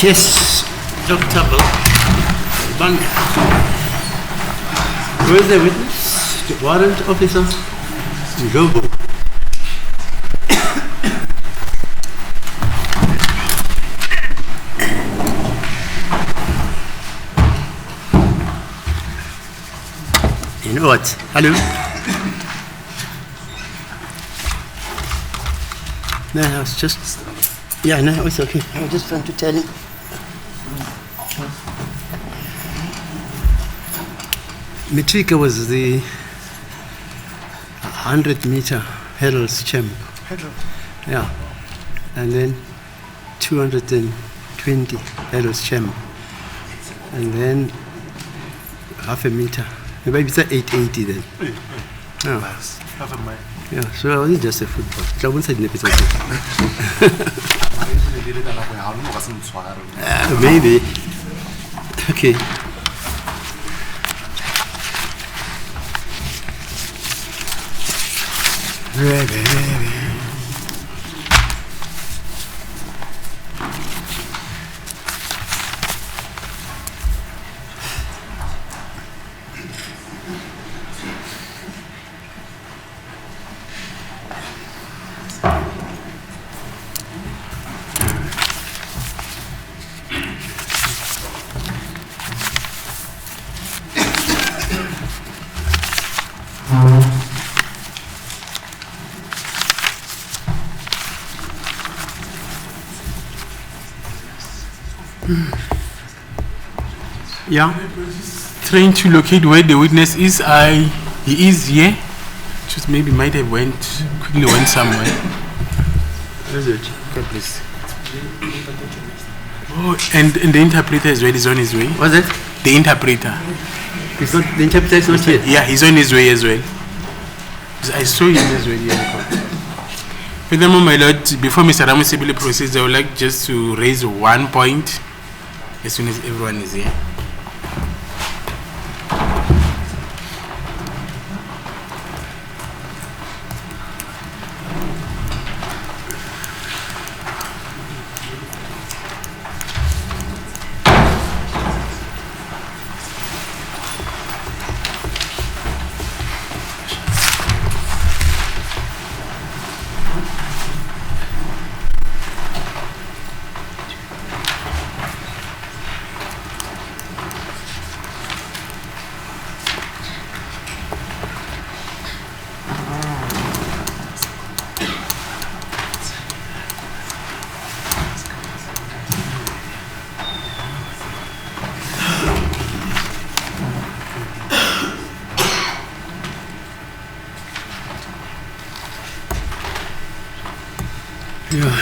Yes, Dr. Bang. Where is the witness? The warrant officer? Jobo. You know what? Hello? No, I was just... Yeah, no, it's okay. I was just trying to tell him. Matrika was the 100-meter hurdles champ. Yeah. And then 220 hurdles champ. And then half a meter. Maybe it's 880 then. Yeah. Half a mile. Yeah, so I was just a football. I won't say it's okay. Maybe. Okay. Yeah. Trying to locate where the witness is. He is here. Just maybe might have quickly went somewhere. Where is it? God bless. Oh, and the interpreter as well is on his way. What's it? The interpreter. It's not, the interpreter is not here? Yeah, he's on his way as well. I saw him as well here. Furthermore, my lord, before Mr. Ramos Sibili proceeds, I would like just to raise one point as soon as everyone is here. Yeah.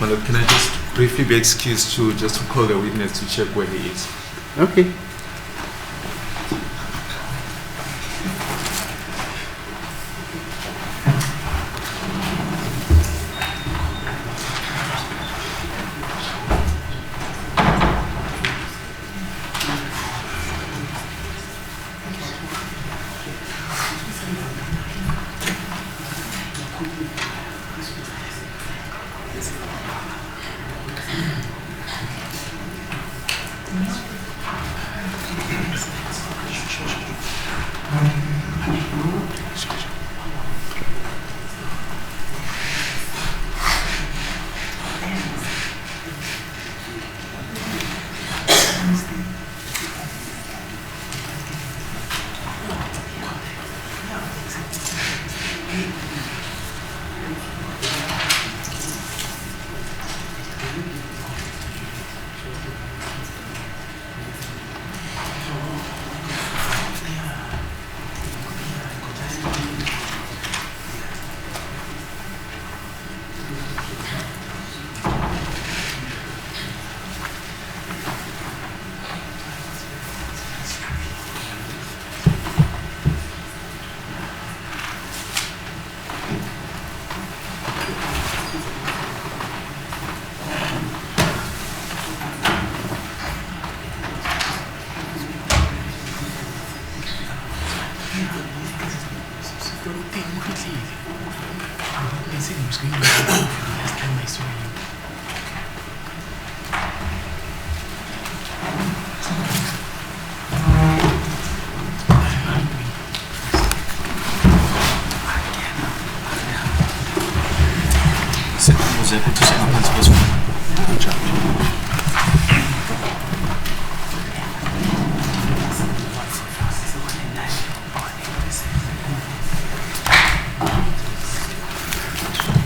My lord, can I just briefly be excused to call the witness to check where he is? Okay.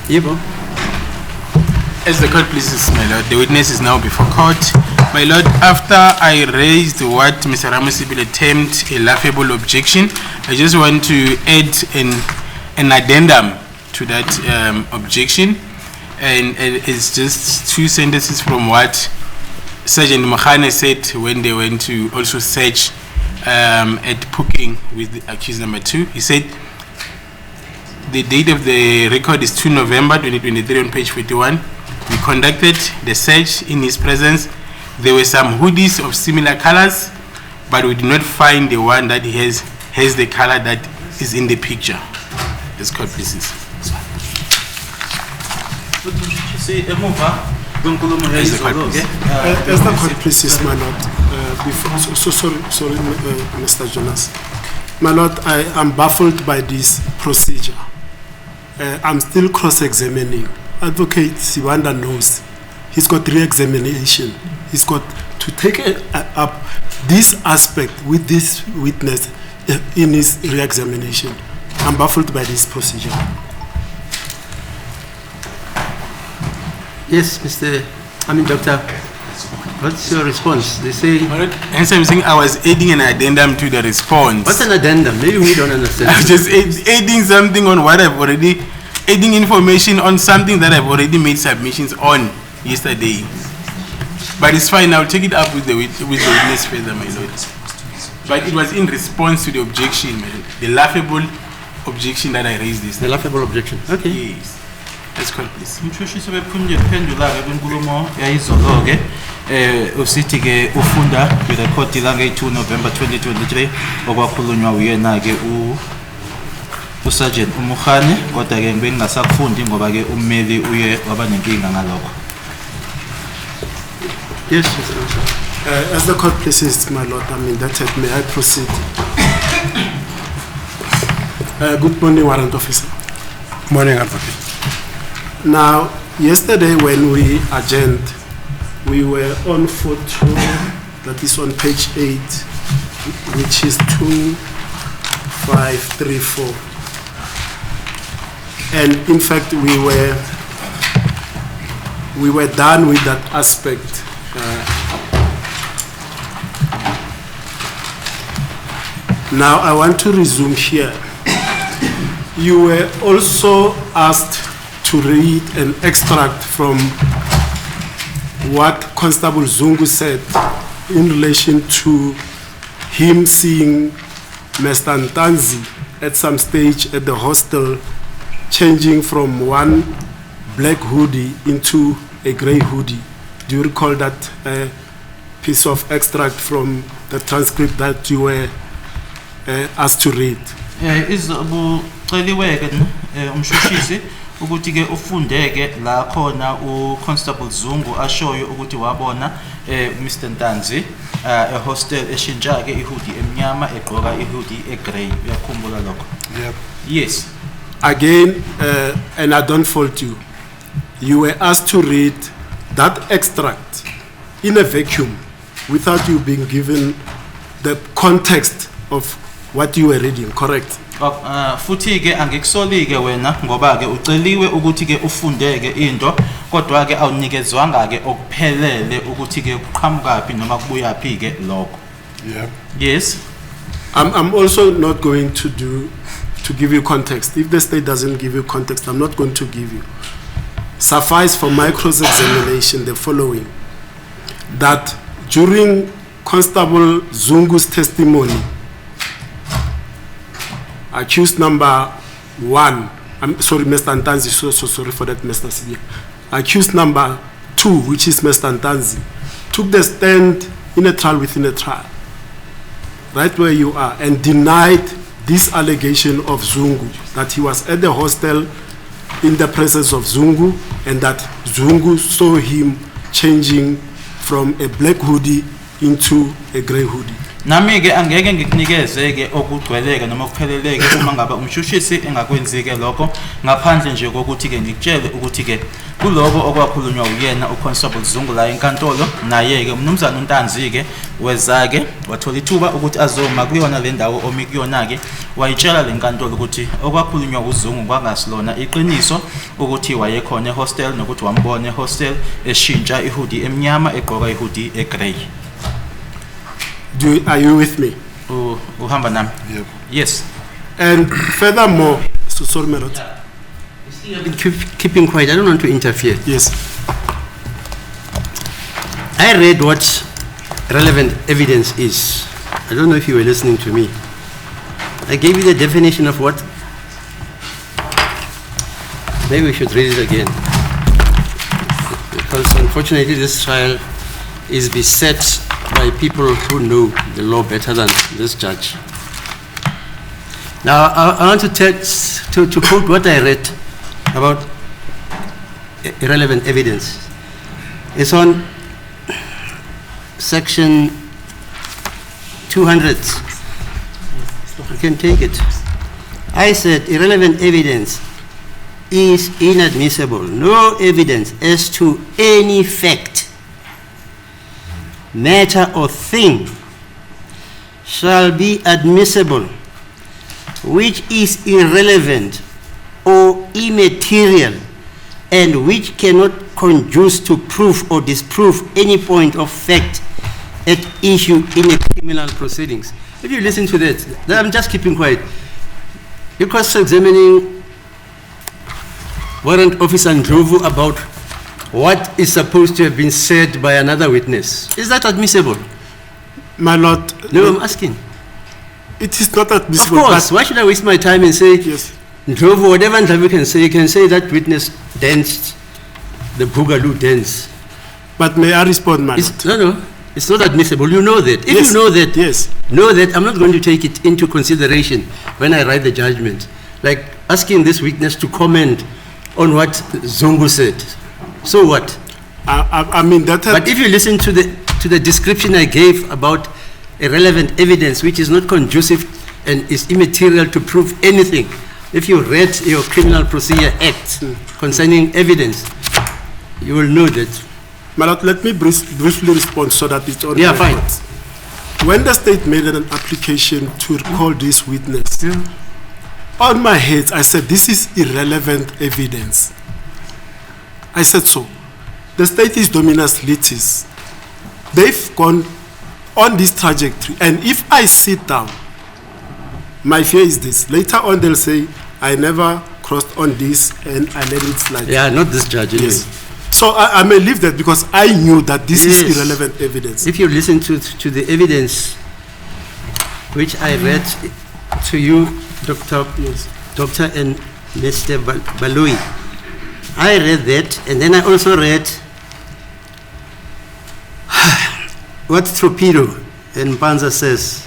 Yebo. As the court pleases, my lord, the witness is now before court. My lord, after I raised what Mr. Ramosibile termed a laughable objection, I just want to add an addendum to that objection, and it's just 2 sentences from what Sergeant Mokhane said when they went to also search at Puking with the accused number 2. He said, the date of the record is 2 November 2023 on page 41. We conducted the search in his presence. There were some hoodies of similar colors, but we did not find the one that has the color that is in the picture. This court pleases. As the court pleases, my lord, sorry, Mr. Jonas. My lord, I am baffled by this procedure. I'm still cross-examining. Advocate Siwanda knows he's got re-examination. He's got to take up this aspect with this witness in his re-examination. I'm baffled by this procedure. Yes, Doctor, what's your response? They say... Hence I'm saying I was adding an addendum to the response. What's an addendum? Maybe we don't understand. I'm just adding something on what I've already... adding information on something that I've already made submissions on yesterday. But it's fine, I'll take it up with the witness further, my lord. But it was in response to the objection, my lord. The laughable objection that I raised this. The laughable objection. Okay. Yes. Let's call please. Mthushisi bephunywe phendula ke kwenkulumo yayizolo ke usithi ke ufunda kwirecord la nge-2 November 2023 okwakhulunywa uyena ke uSergeant Mokhane kodwa ke bengingasakufundi ngoba ke ummeli uye waba nenkinga ngalokho. Yes, as the court pleases, my lord, that may I proceed? Good morning, warrant officer. Morning, advocate. Now, yesterday when we adjourned, we were on photo that is on page 8, which is 2534. And in fact, we were done with that aspect. Now I want to resume here. You were also asked to read an extract from what Constable Zungu said in relation to him seeing Mr. Ntanzi at some stage at the hostel changing from one black hoodie into a gray hoodie. Do you recall that piece of extract from the transcript that you were asked to read? Izobuceliwe-ke umshushisi ukuthi ke ufundeke la khona uConstable Zungu ashoyo ukuthi wabona Mr. Ntanzi hostel eshintsha ke ihoodie emnyama egqoka ihoodie egrey. Uyakhumbula lokho? Yep. Yes. Again, and I don't fault you, you were asked to read that extract in a vacuum without you being given the context of what you were reading, correct? Futhi ke angikusoli ke wena ngoba ke uceliwe ukuthi ke ufundeke into kodwa ke awunikezwanga ke okuphelele ukuthi ke uqhamukapi noma kubuyapi ke lokho. Yeah. Yes. I'm also not going to give you context. If the state doesn't give you context, I'm not going to give you. Suffice for my cross-examination the following: that during Constable Zungu's testimony, accused number 1, I'm sorry, Mr. Ntanzi, so sorry for that, Mr. Sibiya. Accused number 2, which is Mr. Ntanzi, took the stand in a trial within a trial, right where you are, and denied this allegation of Zungu, that he was at the hostel in the presence of Zungu, and that Zungu saw him changing from a black hoodie into a gray hoodie. Nami ke angeke ngikunikeze ke okugcweleke noma okupheleleke uma ngaba umshushisi engakwenzike lokho ngaphandle nje kokuthi ke ngikutshele ukuthi ke kuloko okwakhulunywa uyena uConstable Zungu la enkantolo naye ke umnumzana uNtanzi ke weza ke wathola ithuba ukuthi azoma kuyona le ndawo omi kuyona ke wayitshela le nkantolo ukuthi okwakhulunywa uZungu kwangasilona iqiniso ukuthi wayekhona ehostel nokuthi wambona ehostel eshintsha ihoodie emnyama egqoka ihoodie egrey. Are you with me? Uhamba nami? Yep. Yes. And furthermore, so sorry, Melot. Keeping quiet, I don't want to interfere. Yes. I read what relevant evidence is. I don't know if you were listening to me. I gave you the definition of what. Maybe we should read it again. Because unfortunately this trial is beset by people who know the law better than this judge. Now, I want to quote what I read about irrelevant evidence. It's on section 200. You can take it. I said irrelevant evidence is inadmissible. No evidence as to any fact, matter or thing shall be admissible which is irrelevant or immaterial and which cannot conduce to prove or disprove any point of fact at issue in a criminal proceedings. If you listen to that, I'm just keeping quiet. You're cross-examining Warrant Officer Ndlovu about what is supposed to have been said by another witness. Is that admissible? My Lord. No, I'm asking. It is not admissible. Of course. Why should I waste my time and say, yes, Ndlovu, whatever Ndlovu can say, you can say that witness danced the Boogaloo dance. But may I respond, my Lord? No, it's not admissible. You know that. If yes, you know that, yes, know that I'm not going to take it into consideration when I write the judgment. Like asking this witness to comment on what Zungu said. So what? I mean that. But if you listen to the description I gave about irrelevant evidence, which is not conducive and is immaterial to prove anything, if you read your Criminal Procedure Act concerning evidence, you will know that. My Lord, let me briefly respond so that it's on. Yeah, fine. When the state made an application to recall this witness, on my head I said this is irrelevant evidence. I said so. The state is dominus litis. They've gone on this trajectory, and if I sit down, my fear is this: later on they'll say I never crossed on this and I let it slide. Yeah, not this judge. Anyway. Yes. So I may leave that because I knew that this Yes. is irrelevant evidence. If you listen to the evidence which I read to you, Dr. Yes. Dr. and Mr. Baloyi, I read that, and then I also read what Torpedo and Panza says.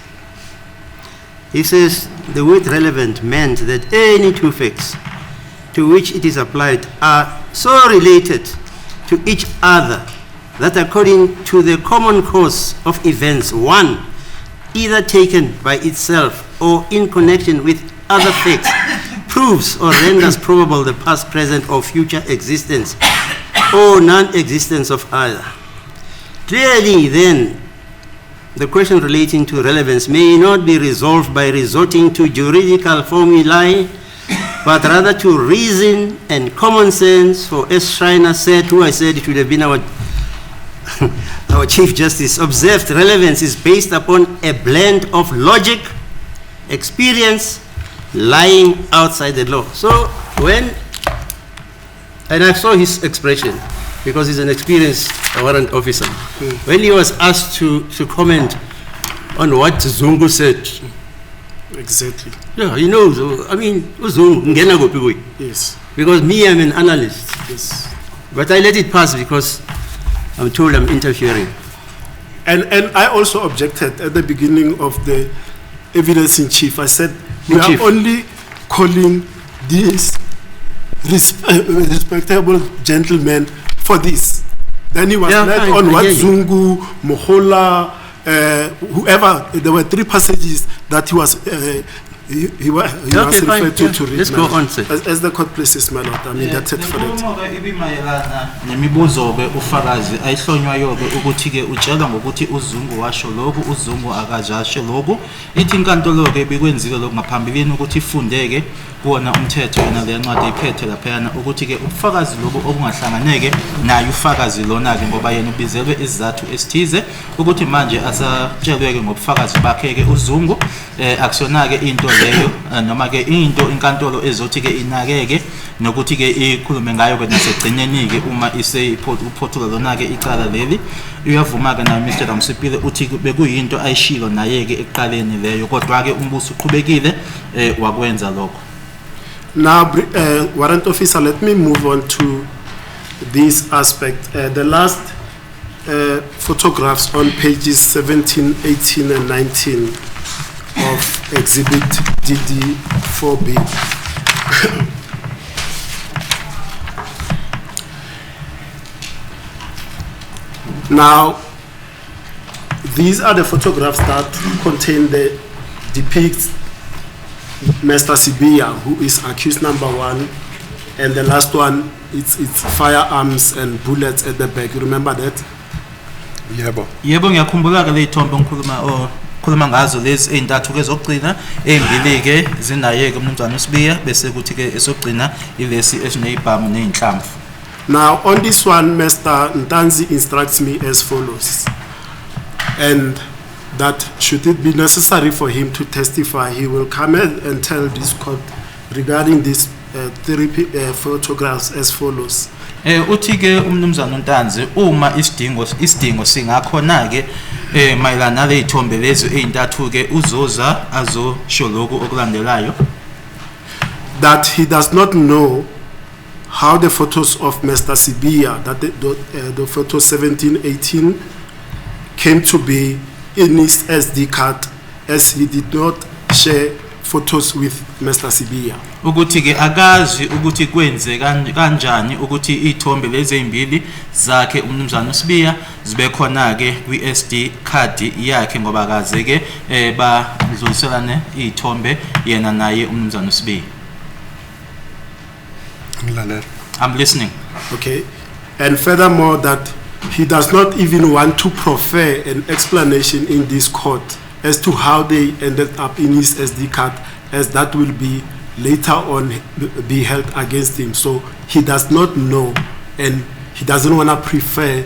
He says the word relevant meant that any two facts to which it is applied are so related to each other that according to the common course of events, one, either taken by itself or in connection with other facts, proves or renders probable the past, present, or future existence or non-existence of either. Clearly, then, the question relating to relevance may not be resolved by resorting to juridical formulae, but rather to reason and common sense. For as Schreiner said, who I said it would have been our our Chief Justice, observed relevance is based upon a blend of logic, experience, lying outside the law. So when, and I saw his expression, because he's an experienced warrant officer, when he was asked to comment on what Zungu said, Exactly. yeah, he knows. I mean, Zungu, ngena kuphi kuye? Yes. Because me, I'm an analyst, Yes. but I let it pass because I'm told I'm interfering. And I also objected at the beginning of the evidence in chief. I said we In are chief. only calling this respectable gentleman for this. Then he was Yeah, led fine, on I what hear you. Zungu, Mohola, whoever. There were three passages that he was he was Okay, fine, referred yeah. to read. Let's my go lord. on, sir. As the court places, my lord. I mean that's it for that. Lenkulumo-ke ibimayelana nemibuzo-ke ufakazi ayihlonywayo-ke ukuthi-ke utshelwa ngokuthi uZungu washo lokhu, uZungu akazasho lokhu. Ithi inkantolo-ke bikwenzile lokhu ngaphambilini ukuthi ifundeke kuwona umthetho yona le ncwadi iphethe laphayana ukuthi-ke ubufakazi lobu obungahlanganeke naye ufakazi lona-ke ngoba yena ubizelwe isizathu esithize ukuthi manje asatshelwe-ke ngobufakazi bakhe-ke uZungu akusona-ke into leyo noma-ke into inkantolo ezothi-ke inake-ke nokuthi-ke ikhulume ngayo-ke nasegcineni-ke uma uphothula lona-ke icala leli uyavuma-ke naye Mr. Damsipile uthi bekuyinto ayishilo naye-ke ekuqaleni leyo kodwa-ke umbuso uqhubekile wakwenza lokho. Now, warrant officer, let me move on to this aspect. The last photographs on pages 17, 18, and 19 of Exhibit DD4B. Now, these are the photographs that contain the depicts Mr. Sibiya, who is accused number one, and the last one, it's firearms and bullets at the back. You remember that? Yebo ngiyakhumbula-ke le ithombe ngikhuluma ngazo lezi ey'ntathu-ke zokugcina ey'mbili-ke zinaye-ke umnumzane uSibiya bese kuthi-ke esokugcina ilesi esiney'bhamu ney'nhlamvu. Now, on this one, Mr. Ntanzi instructs me as follows, and that should it be necessary for him to testify, he will come and tell this court regarding these three photographs as follows. Uthi-ke umnumzane uNtanzi uma isidingo singakhona-ke mayelana nale y'thombe lezi ey'ntathu-ke uzoza azosho lokhu okulandelayo. That he does not know how the photos of Mr. Sibiya, that the photo 17, 18, came to be in his SD card, as he did not share photos with Mr. Sibiya. Ukuthi-ke akazi ukuthi kwenze kanjani ukuthi iy'thombe lezi ey'mbili zakhe umnumzane uSibiya zibe khona-ke kwi-SD card yakhe ngoba akaze-ke badluliselane iy'thombe yena naye umnumzane uSibiya. I'm listening. Okay, and furthermore that he does not even want to proffer an explanation in this court as to how they ended up in his SD card, as that will be later on be held against him. So he does not know, and he doesn't want to prefer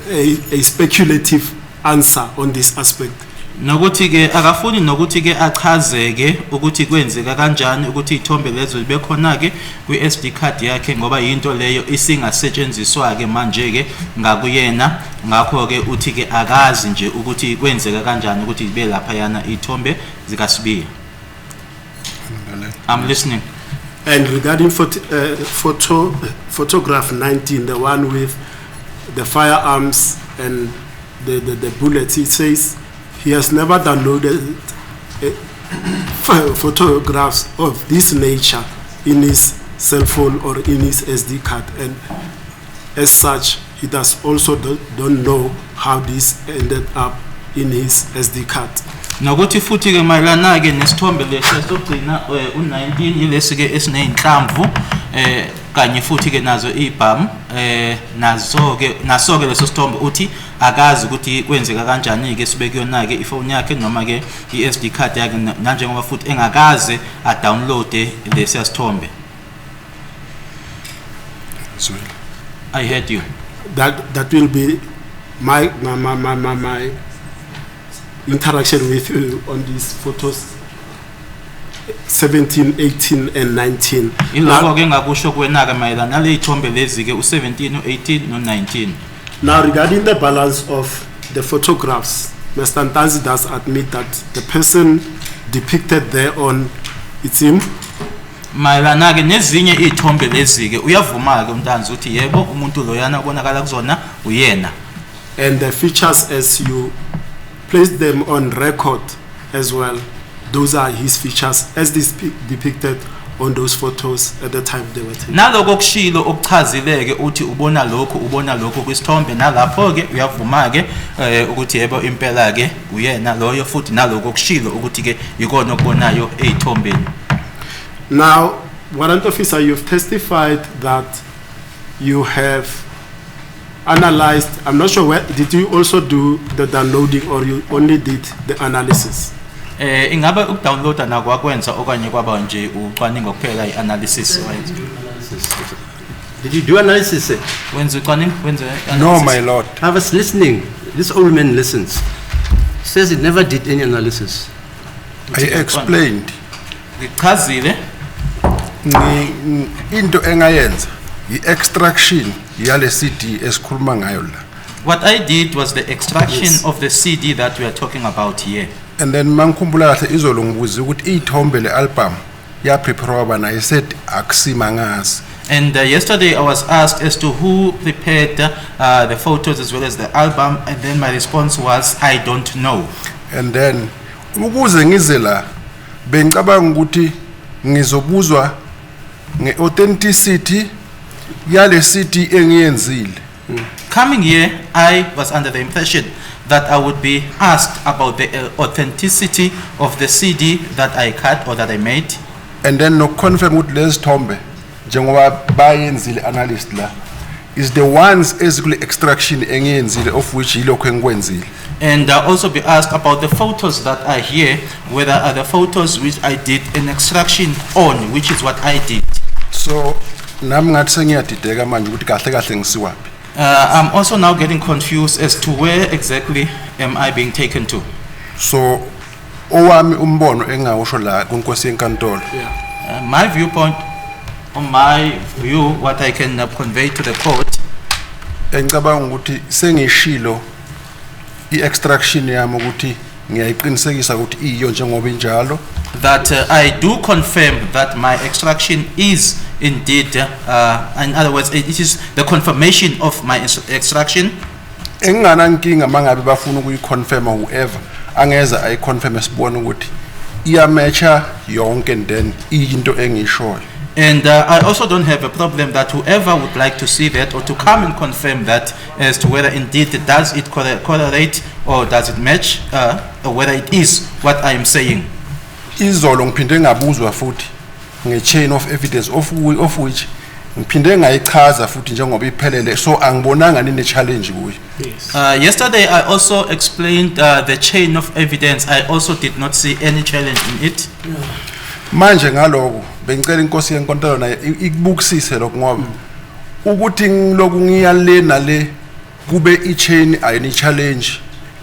a speculative answer on this aspect. nokuthi ke akafuni nokuthi ke achazeke ukuthi kwenzeka kanjani ukuthi ithombe lezo libe khona ke kwi SD card yakhe ngoba into leyo isingasetshenziswa ke manje ke ngakuyena ngakho ke uthi ke akazi nje ukuthi kwenzeka kanjani ukuthi libe lapha yana ithombe zikaSibiya. I'm listening. And regarding photograph 19, the one with the firearms and the bullets, he says he has never downloaded photographs of this nature in his cell phone or in his SD card, and as such, he does also don't know how this ended up in his SD card. Nokuthi futhi ke mayelana ke nesithombe lesi sokugcina u19 yilesi ke esineyinhlamvu kanye futhi ke nazo ibhamu naso ke leso sithombe uthi akazi ukuthi kwenzeka kanjani ke sibe kuyona ke ifone yakhe noma ke iSD card yakhe nanjengoba futhi engakaze a download lesi sithombe. I heard you. That will be my interaction with you on these photos 17, 18 and 19. Iloko ke ngakusho kwena ke mayelana nale ithombe lezi ke u17, u18 no19. Now regarding the balance of the photographs, Mr. Ntanzi does admit that the person depicted there on it's him. Mayelana ke nezinye ithombe lezi ke uyavuma ke uNtanzi uthi yebo umuntu loyana ubonakala kuzona uyena. And the features as you place them on record as well, those are his features as depicted on those photos at the time they were taken. Naloko kushilo okuchazileke uthi ubona lokho kwisithombe nalapho ke uyavuma ke ukuthi yebo impela ke uyena loyo futhi naloko kushilo ukuthi ke ikona okubonayo ezithombeni. Now, warrant officer, you've testified that you have analyzed, I'm not sure where, did you also do the downloading or you only did the analysis? Ingabe ukudownloada nakwakwenza okanye kwaba nje ucwaningo kuphela ianalysis right? Did you do analysis? Wenza ucwaningo wenza No, my lord. I was listening. This old man listens. He says he never did any analysis. I explained. Ngichazile Into engayenza i-extraction yale CD esikhuluma ngayo la. what I did was the extraction of the CD that we are talking about here. And then mangikhumbula kahle izolo ngibuza ukuthi ithombe le album ya prepare bana. I said akusimangazi. And yesterday I was asked as to who prepared the photos as well as the album, and then my response was I don't know. And then ukuze ngize la bengicabanga ukuthi ngizobuzwa ngeauthenticity yale CD engiyenzile. Coming here, I was under the impression that I would be asked about the authenticity of the CD that I cut or that I made. And then no confirm ukuthi lezithombe njengoba bayenzile analyst la is the ones ezikule extraction engiyenzile of which yilokho engikwenzile. And also be asked about the photos that are here, whether are the photos which I did an extraction on, which is what I did. So nami ngathi sengiyadideka manje ukuthi kahle kahle ngisiwaphi. I'm also now getting confused as to where exactly am I being taken to. So owami umbono engawusho la kunkosi yenkantolo. My viewpoint, on my view, what I can convey to the court. Engicabanga ukuthi sengishilo i-extraction yami ukuthi ngiyayiqinisekisa ukuthi iyo njengoba injalo. That I do confirm that my extraction is indeed, in other words, it is the confirmation of my extraction. Engingana nkinga mangabe bafuna ukuyiconfirma whoever angeza ayiconfirm sibone ukuthi iyamatcha yonke and then into engiyishoyo. And I also don't have a problem that whoever would like to see that or to come and confirm that as to whether indeed does it correlate or does it match, or whether it is what I am saying. Izolo ngiphinde ngabuzwa futhi nge-chain of evidence of which ngiphinde ngayichaza futhi njengoba iphelele, so angibonanga nine challenge kuyo. Yesterday I also explained the chain of evidence. I also did not see any challenge in it. Manje ngaloko bengicela inkosi yenkantolo naye ikubukisise lokho ngoba ukuthi ngiloku ngiyale nale kube i-chain ayini challenge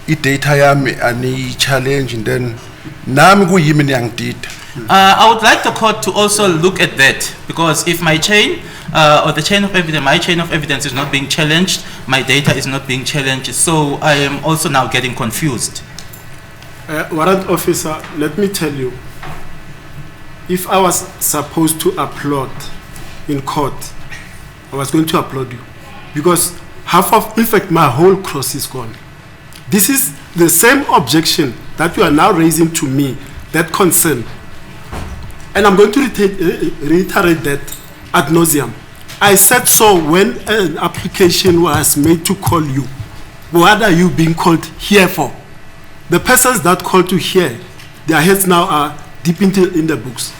i-data yami ani-challenge and then nami kuyimi niyangidida. I would like the court to also look at that, because if my chain or the chain of evidence, my chain of evidence is not being challenged, my data is not being challenged, so I am also now getting confused. Warrant officer, let me tell you, if I was supposed to applaud in court, I was going to applaud you, because half of, in fact, my whole cross is gone. This is the same objection that you are now raising to me, that concern. And I'm going to reiterate that ad nauseum. I said so when an application was made to call you. What are you being called here for? The persons that called you here, their heads now are deep in the books.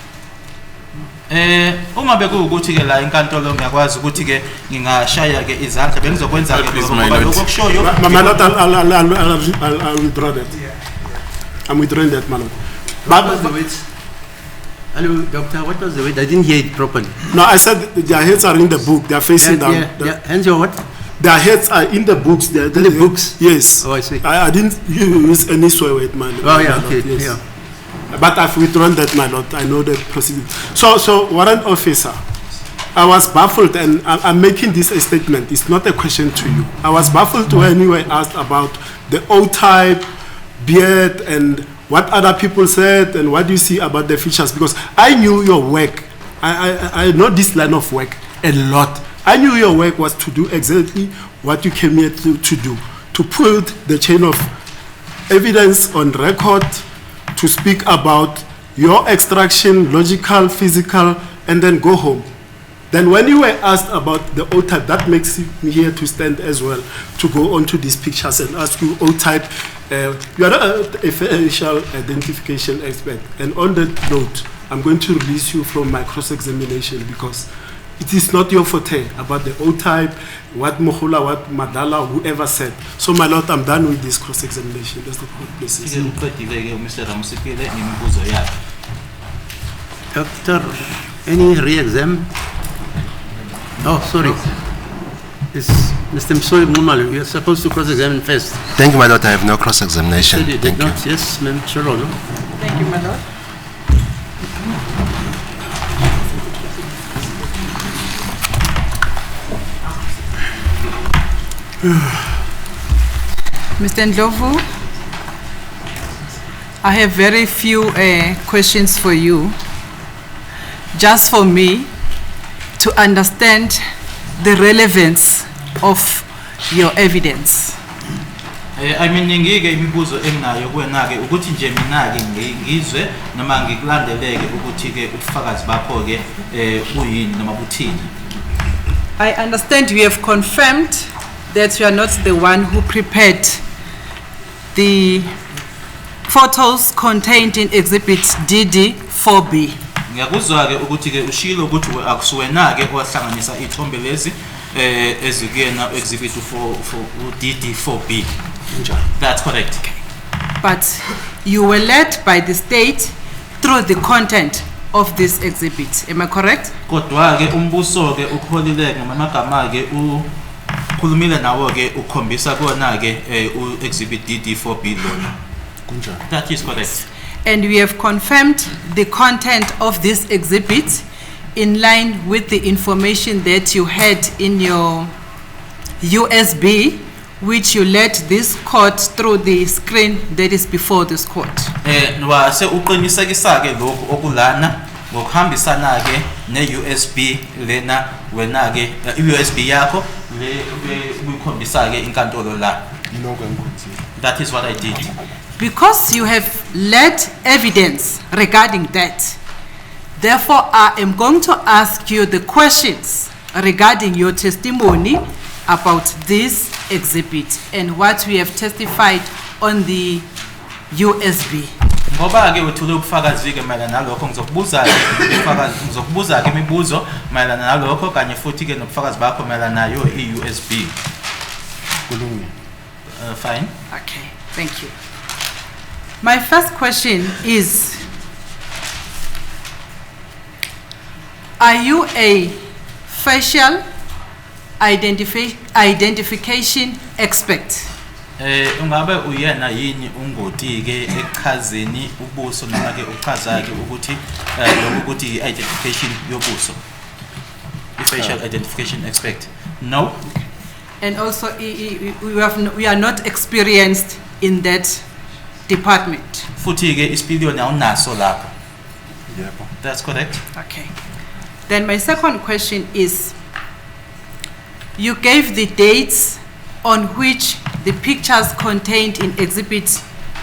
Uma bekuwukuthi ke la inkantolo ngiyakwazi ukuthi ke ngingashaya ke izandla bengizokwenza ke Please, lokho my ngoba lord. lokho kushoyo. My lord, I'll withdraw that. I'm withdrawing that, my lord. What was the weight? Hello, doctor, what was the weight? I didn't hear it properly. No, I said their heads are in the book. They are facing down. Hands your what? Their heads are in the books. In the books? Yes. Oh, I see. I didn't use any swear word, man. Oh, yeah, okay. Yeah. But I've withdrawn that, my lord. I know the procedure. So, warrant officer, I was baffled, and I'm making this a statement. It's not a question to you. I was baffled when you were asked about the O-type, beard, and what other people said, and what you see about the features, because I knew your work. I know this line of work a lot. I knew your work was to do exactly what you came here to do, to put the chain of evidence on record, to speak about your extraction, logical, physical, and then go home. Then when you were asked about the O-type, that makes me here to stand as well, to go on to these pictures and ask you O-type. You are a facial identification expert. And on that note, I'm going to release you from my cross-examination, because it is not your forte about the O-type, what Mohula, what Madala, whoever said. So, my lord, I'm done with this cross-examination. That's the court places. Mr. Ramusikile ngimibuzo yakhe. Doctor, any re-exam? Oh, sorry. It's Mr. Msoy Mumalu. You're supposed to cross-examine first. Thank you, my lord. I have no cross-examination. Said you did Thank you. not. Yes, Ma'am Cholo, no? Thank you, my lord. Mr. Ndlovu, I have very few questions for you, just for me to understand the relevance of your evidence. I mean ngike imibuzo enginayo kuwena ke ukuthi nje mina ke ngizwe noma ngikulandeleke ukuthi ke ubufakazi bakho ke uyini noma buthini. I understand you have confirmed that you are not the one who prepared the photos contained in Exhibit DD 4B. Ngiyakuzwa ke ukuthi ke ushilo ukuthi akusuwena ke owahlanganisa ithombe lezi ezikuyena Exhibit for DD 4B. That's correct. But you were led by the state through the content of this exhibit. Am I correct? Kodwa ke umbuso ke ukholile ngamagama ke ukhulumile nawo ke ukhombisa kona ke Exhibit DD 4B lona. That is correct. And we have confirmed the content of this exhibit in line with the information that you had in your USB, which you led this court through the screen that is before this court. Wase uqinisekisa ke lokho okulana ngokuhambisana ke ne-USB lena wena ke i-USB yakho le uyikhombisa ke inkantolo la. That is what I did. Because you have led evidence regarding that, therefore I am going to ask you the questions regarding your testimony about this exhibit and what we have testified on the USB. Ngoba ke uthule ubufakazi ke mayelana nalokho ngizokubuza ke imibuzo mayelana nalokho kanye futhi ke nobufakazi bakho mayelana nayo i-USB. Fine. Okay, thank you. My first question is, are you a facial identification expert? Ungabe uyena yini ungoti ke ekuchazeni ubuso noma ke uchaza ke ukuthi lokho ukuthi identification yobuso. Facial identification expect. No. And also we are not experienced in that department. Futhi ke isipiliyoni awunaso lapho. Yebo. That's correct. Okay. Then my second question is, you gave the dates on which the pictures contained in exhibit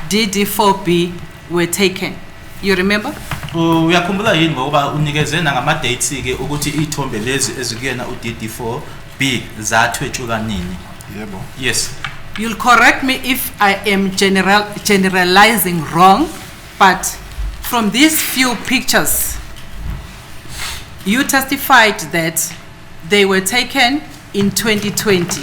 DD4B were taken. You remember? Uyakhumbula yini ngoba unikeze ngama dates ke ukuthi ithombe lezi ezikuyena uDD4B zathwetshulwa nini? Yebo. Yes. You'll correct me if I am generalizing wrong, but from these few pictures, you testified that they were taken in 2020.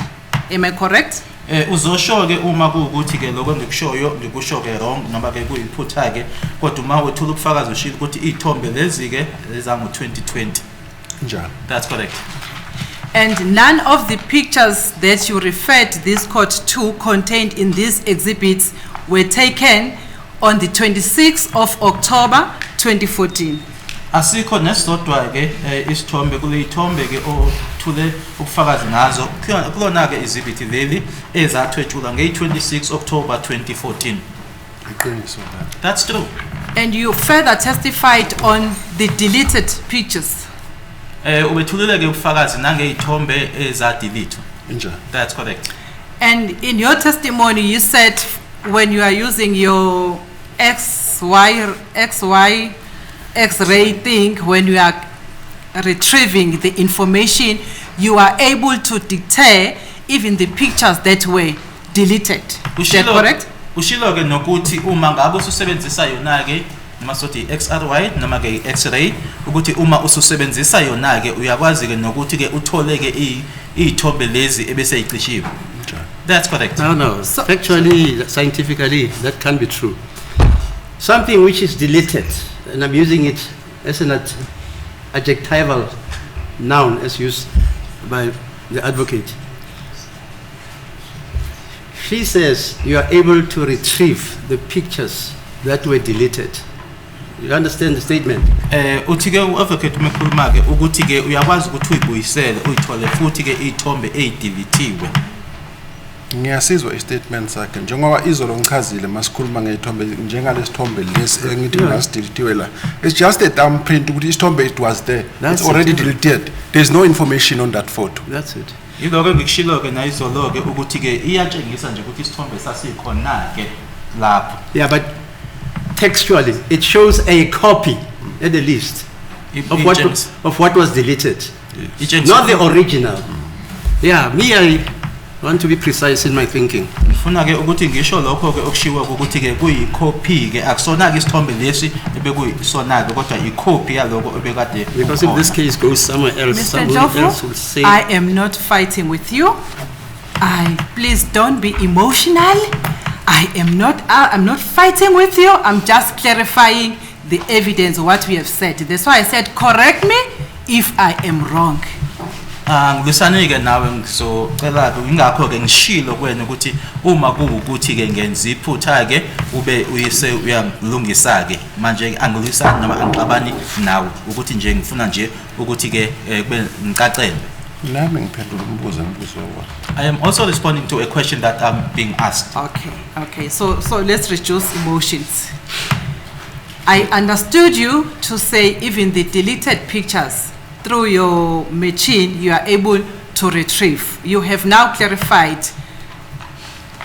Am I correct? Uzosho ke uma kuukuthi ke lokho ngikushoyo ngikusho ke wrong noma ke kuyiphutha ke kodwa uma wethula ubufakazi ushilo ukuthi ithombe lezi ke ezango 2020. Njalo. That's correct. And none of the pictures that you referred this court to contained in these exhibits were taken on the 26th of October 2014. Asikho nesodwa ke isithombe kule ithombe ke othule ubufakazi ngazo kulona ke exhibit leli ezathwetshulwa nge-26 October 2014. Iqiniso. That's true. And you further testified on the deleted pictures. Ubethulile ke ubufakazi nangeyithombe ezadelethwa. Njalo. That's correct. And in your testimony, you said when you are using your X-ray thing, when you are retrieving the information, you are able to detect even the pictures that were deleted. Is that correct? Ushilo ke nokuthi uma ngabe ususebenzisa yona ke noma sothi XRY noma ke X-ray ukuthi uma ususebenzisa yona ke uyakwazi ke nokuthi ke uthole ke ithombe lezi ebese icishiwe. That's correct. No. So- Factually, scientifically, that can't be true. Something which is deleted, and I'm using it as an adjectival noun as used by the advocate. She says you are able to retrieve the pictures that were deleted. You understand the statement? Uthi ke uadvocate umekhuluma ke ukuthi ke uyakwazi ukuthi uyibuyisele uyithole futhi ke ithombe ezideletiwe. Ngiyasizwa istatement sakhe njengoba izolo ngichazile masikhuluma ngeyithombe njengalesithombe lesi engithi ngasidilitiwe la. It's just a thumbprint ukuthi isithombe it was there. That's It's already it. deleted. There's no information on that photo. That's it. Yiloko ngikushilo ke nayizolo ke ukuthi ke iyatshengisa nje ukuthi isithombe sasikhona ke lapho. Yeah, but textually, it shows a copy at the least of what was deleted, not the original. Yeah, me, I want to be precise in my thinking. Ngifuna ke ukuthi ngisho lokho ke okushiwa ukuthi ke kuyicopy ke akusona ke isithombe lesi ebekuyisona ke kodwa icopy yaloko ebekade. Because if this case goes somewhere else, Mr. someone else will Jofu, say. I am not fighting with you. Please don't be emotional. I'm not fighting with you. I'm just clarifying the evidence, what we have said. That's why I said, correct me if I am wrong. Ngilisane ke nawe ngizocela ke ingakho ke ngishilo kwena ukuthi uma kuwukuthi ke ngenza iphutha ke ube uyise uyalungisa ke manje angilisani noma angixabani nawe ukuthi nje ngifuna nje ukuthi ke kube ngicacele. Nami ngiphendula umbuzo wakho. I am also responding to a question that I'm being asked. Okay. So let's reduce emotions. I understood you to say even the deleted pictures through your machine you are able to retrieve. You have now clarified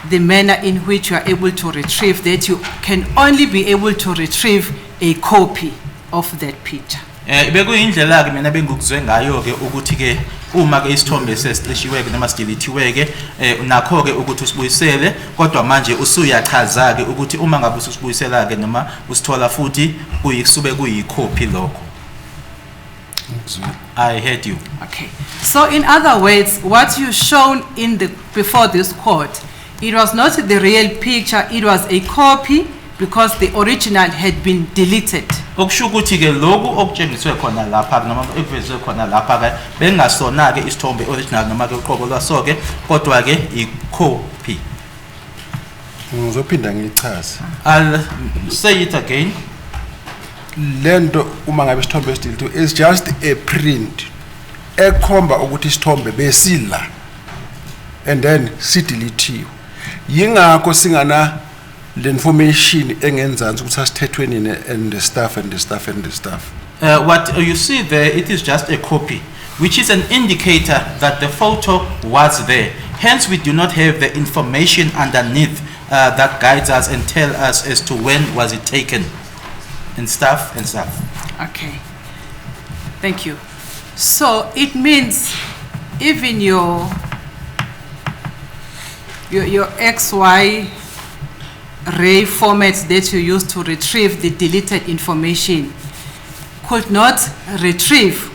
the manner in which you are able to retrieve that you can only be able to retrieve a copy of that picture. Bekuyindlela ke mina bengikuzwe ngayo ke ukuthi ke uma ke isithombe sesicishiwe ke noma sideletiwe ke nakho ke ukuthi usibuyisele kodwa manje usuyachaza ke ukuthi uma ngabe usibuyisela ke noma usithola futhi kuyisube kuyicopy lokho. I heard you. Okay. So in other words, what you shown before this court, it was not the real picture, it was a copy because the original had been deleted. Okusho ukuthi ke lokhu okutshengiswe khona lapha noma evezwe khona lapha ke bengasona ke isithombe original noma ke uqobo lwaso ke kodwa ke icopy. ngizophinda ngichaze I'll say it again. lento uma ngabe isithombe esidilithiwe is just a print ekhomba ukuthi isithombe besila and then sidilithiwe yingakho singana le information engenzansi ukuthi asithethwe nini and the stuff and the stuff and the stuff. What you see there, it is just a copy, which is an indicator that the photo was there. Hence, we do not have the information underneath that guides us and tell us as to when was it taken and stuff. Okay. Thank you. So it means even your XY ray formats that you use to retrieve the deleted information could not retrieve,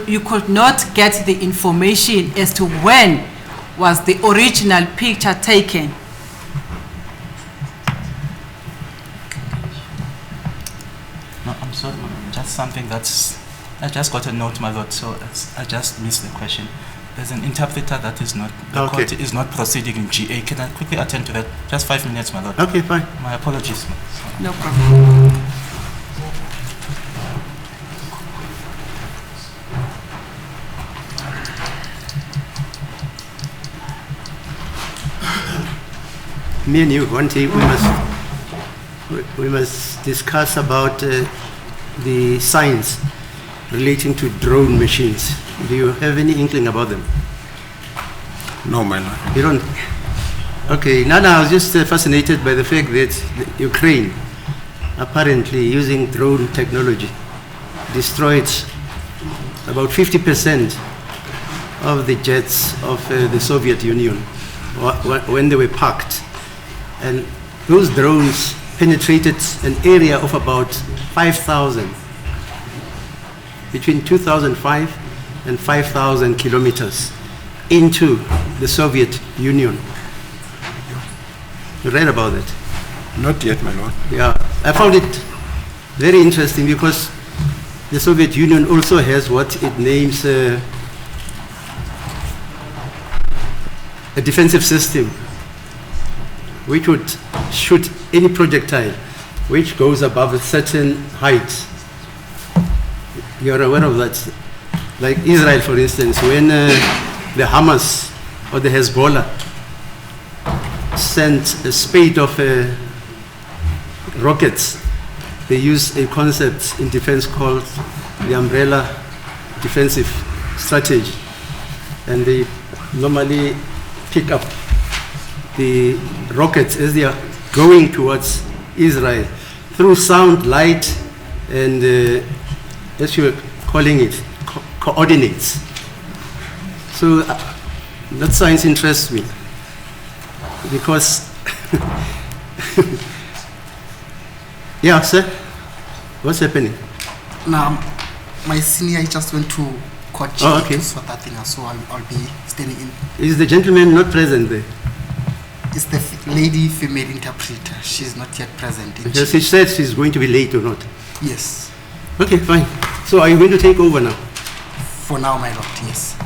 you could not get the information as to when was the original picture taken. No, I'm sorry, just something that's, I just got a note, my lord, so I just missed the question. There's an interpreter that is not, the Okay. court is not proceeding in GA. Can I quickly attend to that? Just 5 minutes, my lord. Okay, fine. My apologies. No problem. Me and you, one thing we must discuss about the science relating to drone machines. Do you have any inkling about them? No, my lord. You don't? Okay, now I was just fascinated by the fact that Ukraine, apparently using drone technology, destroyed about 50% of the jets of the Soviet Union when they were parked. And those drones penetrated an area of about 5,000, between 2,005 and 5,000 kilometers into the Soviet Union. You read about it? Not yet, my lord. Yeah, I found it very interesting because the Soviet Union also has what it names a defensive system, which would shoot any projectile which goes above a certain height. You're aware of that? Like Israel, for instance, when the Hamas or the Hezbollah sent a spate of rockets, they use a concept in defense called the umbrella defensive strategy. And they normally pick up the rockets as they are going towards Israel through sound, light, and as you were calling it, coordinates. So that science interests me because, yeah, sir, what's happening? Now, my senior just went to court Oh, okay. to sort that thing out, so I'll be standing in. Is the gentleman not present there? It's the lady female interpreter. She's not yet present. In Because she said she's going to be late or not. Yes. Okay, fine. So are you going to take over now? For now, my lord, yes.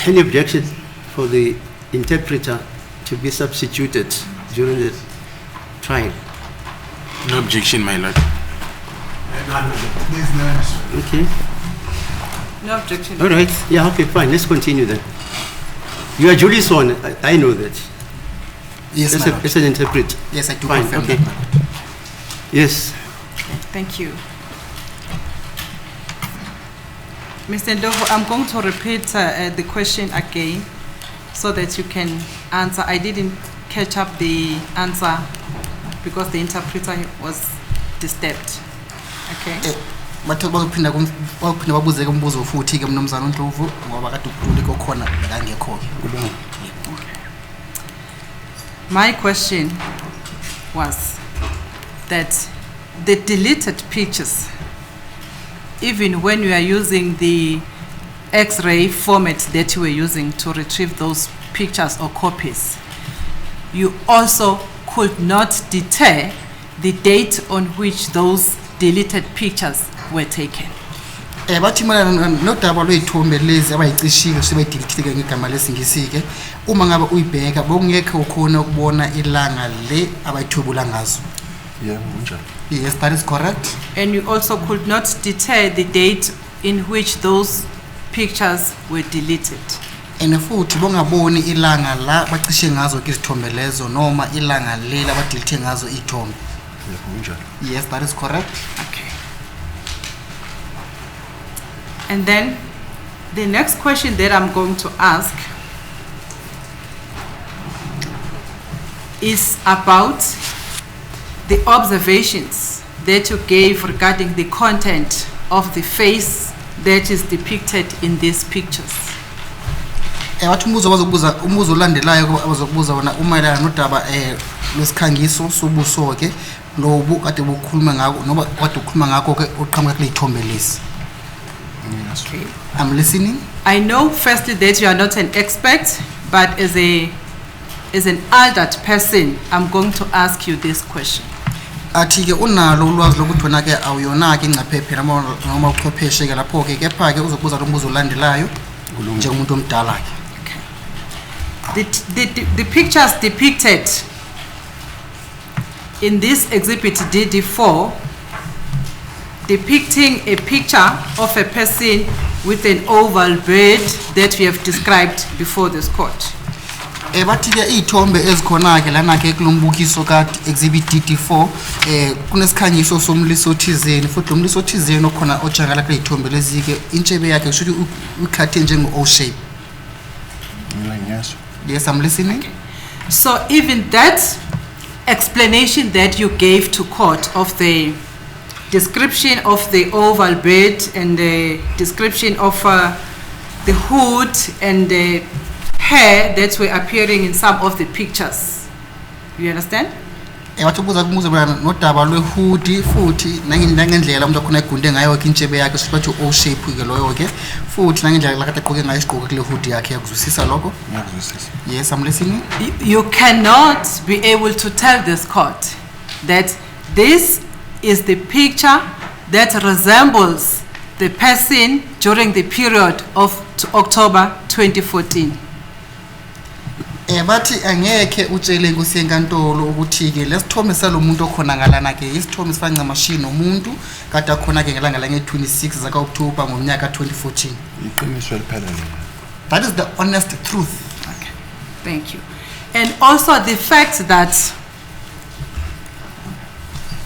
Any objection for the interpreter to be substituted during the trial? No objection, my lord. Okay. No objection. All right. Yeah, okay, fine. Let's continue then. You are Julie Swan. I know that. Yes, As, my lord. as an interpreter. Yes, I do Fine, confirm okay. that, my lord. Yes. Thank you. Mr. Ndovo, I'm going to repeat the question again so that you can answer. I didn't catch up the answer because the interpreter was disturbed. Okay? Bathe bazophinda babuzeke umbuzo futhi ke mnumzana uNdlovu ngoba kade ukhululeke khona la ngekho. My question was that the deleted pictures, even when you are using the X-ray format that you were using to retrieve those pictures or copies, you also could not deter the date on which those deleted pictures were taken. Bathi mayelana nodaba lwey'thombe lezi abayicishile sebayidilithile ngegama lesingisi-ke, uma ngabe uyibheka bokungekho ukhona ukubona ilanga le abayithwebula ngazo. Yebo, kunjalo. Yes, that is correct. And you also could not deter the date in which those pictures were deleted. And futhi bongaboni ilanga la bacishe ngazo izithombe lezo noma ilanga lela badilithe ngazo iy'thombe. Yebo, kunjalo. Yes, that is correct. Okay. And then the next question that I'm going to ask is about the observations that you gave regarding the content of the face that is depicted in these pictures. Wathi umbuzo olandelayo abazokubuza wona umayelana nodaba lwesikhangiso sobuso ke lobu kade bukhuluma ngako noma kade ukhuluma ngako ke uqhamuka kule ithombe lesi. Okay. I'm listening. I know firstly that you are not an expert, but as an adult person, I'm going to ask you this question. Athi ke unalo ulwazi lokuthi wena ke awuyona ke ingcaphephe noma uchwepheshe ke lapho ke kepha ke uzokubuza lo mbuzo olandelayo njengomuntu omdala ke. The pictures depicted in this exhibit DD4 depicting a picture of a person with an oval beard that we have described before this court. Bathi ke iy'thombe ezikhona ke lana ke kulombukiso ka exhibit DD4 kunesikhangiso somliso thizeni futhi lo mliso thizeni okhona ojakala kule iy'thombe lezi ke intshebe yakhe kusho ukuthi ukhathe njengo-O shape. Yes. Yes, I'm listening. So even that explanation that you gave to court of the description of the oval beard and the description of the hood and the hair that were appearing in some of the pictures. You understand? Wathi ubuza kumuza nodaba lwehudi futhi nangendlela umuntu akhona egunde ngayo ke intshebe yakhe sibathi O shape ke loyo ke futhi nangendlela lakade egqoke ngayo isigqoko kule hood yakhe yakuzwisisa lokho? Ngiyakuzwisisa. Yes, I'm listening. You cannot be able to tell this court that this is the picture that resembles the person during the period of October 2014. Bathi angeke utshele inkosi yenkantolo ukuthi ke lesithombe salomuntu okhona ngalana ke isithombe sifana machine nomuntu kade akhona ke ngelanga la nge-26 zaka October ngomnyaka 2014. Iqiniso eliphelele. That is the honest truth. Okay, thank you. And also the fact that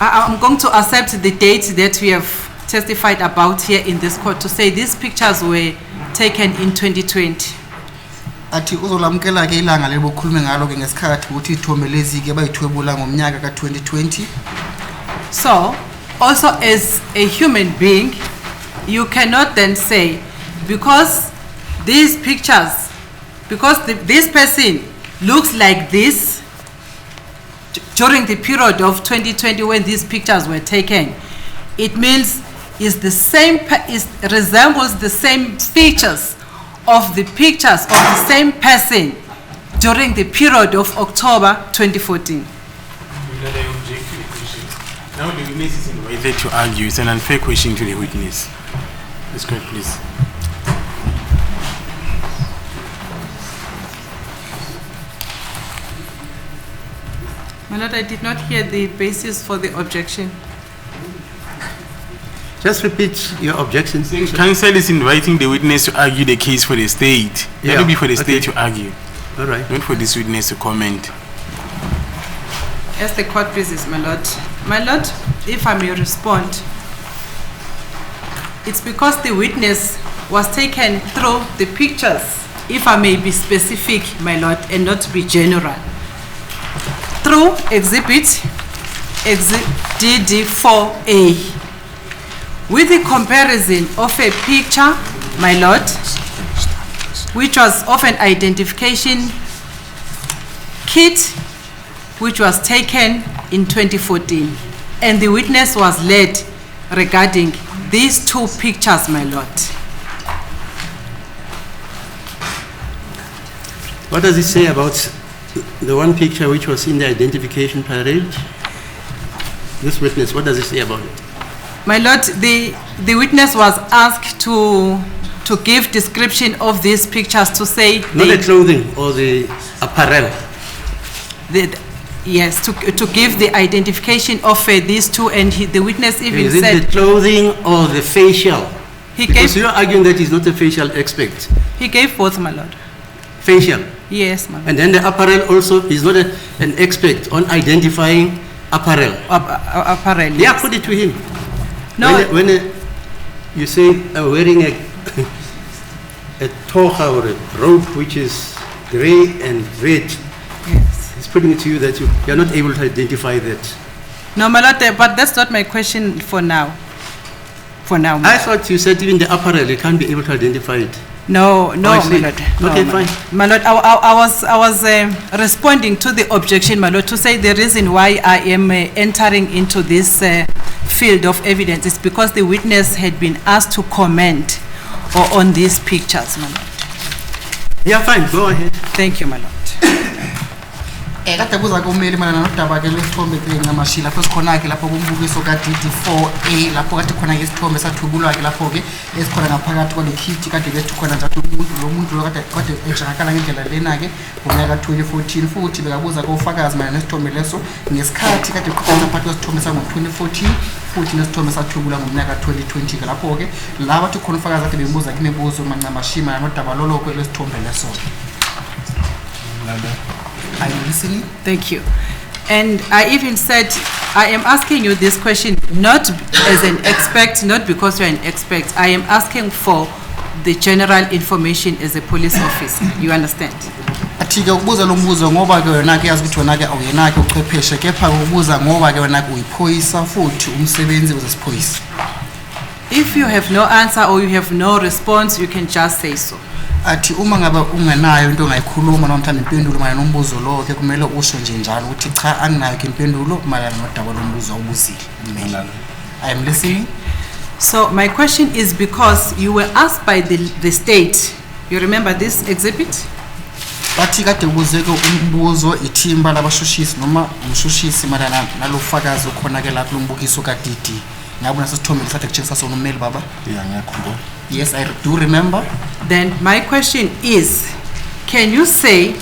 I'm going to accept the date that we have testified about here in this court to say these pictures were taken in 2020. Athi uzolamkela ke ilanga lelo bokhulume ngalo ke ngesikhathi ukuthi ithombe lezi ke bayithwebula ngomnyaka ka 2020. So also as a human being you cannot then say because these pictures this person looks like this during the period of 2020 when these pictures were taken, it means resembles the same features of the pictures of the same person during the period of October 2014. Now the witness is invited to argue. It's an unfair question to the witness. Let's go, please. My Lord, I did not hear the basis for the objection. Just repeat your objections. Counsel is inviting the witness to argue the case for the state. That will be for the state to argue. All right. Not for this witness to comment. As the court pleases, my Lord. My Lord, if I may respond, it's because the witness was taken through the pictures, if I may be specific, my Lord, and not be general. Through exhibit DD4A, with the comparison of a picture, my Lord, which was of an identification kit, which was taken in 2014, and the witness was led regarding these two pictures, my Lord. What does it say about the one picture which was in the identification parade? This witness, what does it say about it? My lord, the witness was asked to give description of these pictures to say Not the clothing or the apparel. yes, to give the identification of these two, and the witness even Is it said the clothing or the facial? he Because gave you're arguing that it's not a facial aspect. he gave both, my lord. Facial. Yes, my lord. And then the apparel also is not an expert on identifying apparel. Apparel. Yeah, put it to him. No. When you say wearing a toga or a robe which is gray and red, Yes. it's putting it to you that you're not able to identify that. No, my lord, but that's not my question for now. For now. my I lord. thought you said even the apparel, you can't be able to identify it. No, I my see. lord. No, Okay, my- fine. My lord, I was responding to the objection, my lord, to say the reason why I am entering into this field of evidence is because the witness had been asked to comment on these pictures, my lord. Yeah, fine, go ahead. Thank you, my lord. kade kuza kumeli mana nodaba ke lesithombe ke ngamashila lapho sikhona ke lapho kumbukiso ka DD4A lapho kade khona ke isithombe sathubulwa ke lapho ke esikhona ngaphakathi kwale kit kade bethi khona njalo umuntu lo kade ejakala ngendlela lena ke ngonyaka 2014 futhi bekabuza kofakazi mana nesithombe leso ngesikhathi kade khona phakathi kwesithombe sango 2014 futhi nesithombe sathubulwa ngomnyaka 2020 ke lapho ke laba bathi khona ufakazi kade bebuza imibuzo manqamashima nodaba loloko lesithombe leso. Are you listening? Thank you. And I even said, I am asking you this question not as an expert, not because you're an expert. I am asking for the general information as a police officer. You understand? Athi ke ukubuza lo mbuzo ngoba ke wena ke yazi ukuthi wena ke awuyena ke uchwepheshe kepha ukubuza ngoba ke wena ke uyiphoyisa futhi umsebenzi wezesiphoyisa. If you have no answer or you have no response, you can just say so. Athi uma ngaba ungenayo into ongayikhuluma noma mthanda impendulo mayana nombuzo lo ke kumele usho nje njalo ukuthi cha anginayo ke impendulo mayana nodaba lombuzo obuzile. I am listening. So my question is because you were asked by the state. You remember this exhibit? Bathi kade ubuzeke umbuzo ithimba labashushisi noma umshushisi mayana nalofakazi okhona ke lapho lombukiso ka DD. Ngiyabona sesithombe lesathe kutshengisa sona ummeli baba. Yeah, ngiyakhumbula. Yes, I do remember. Then my question is, can you say,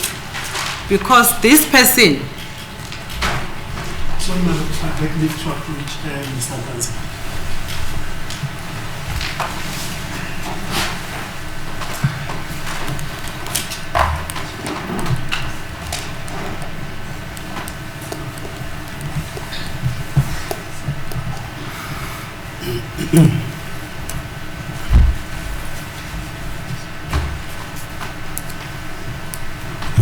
because this person, One minute, I'd like to approach Mr. Ganza.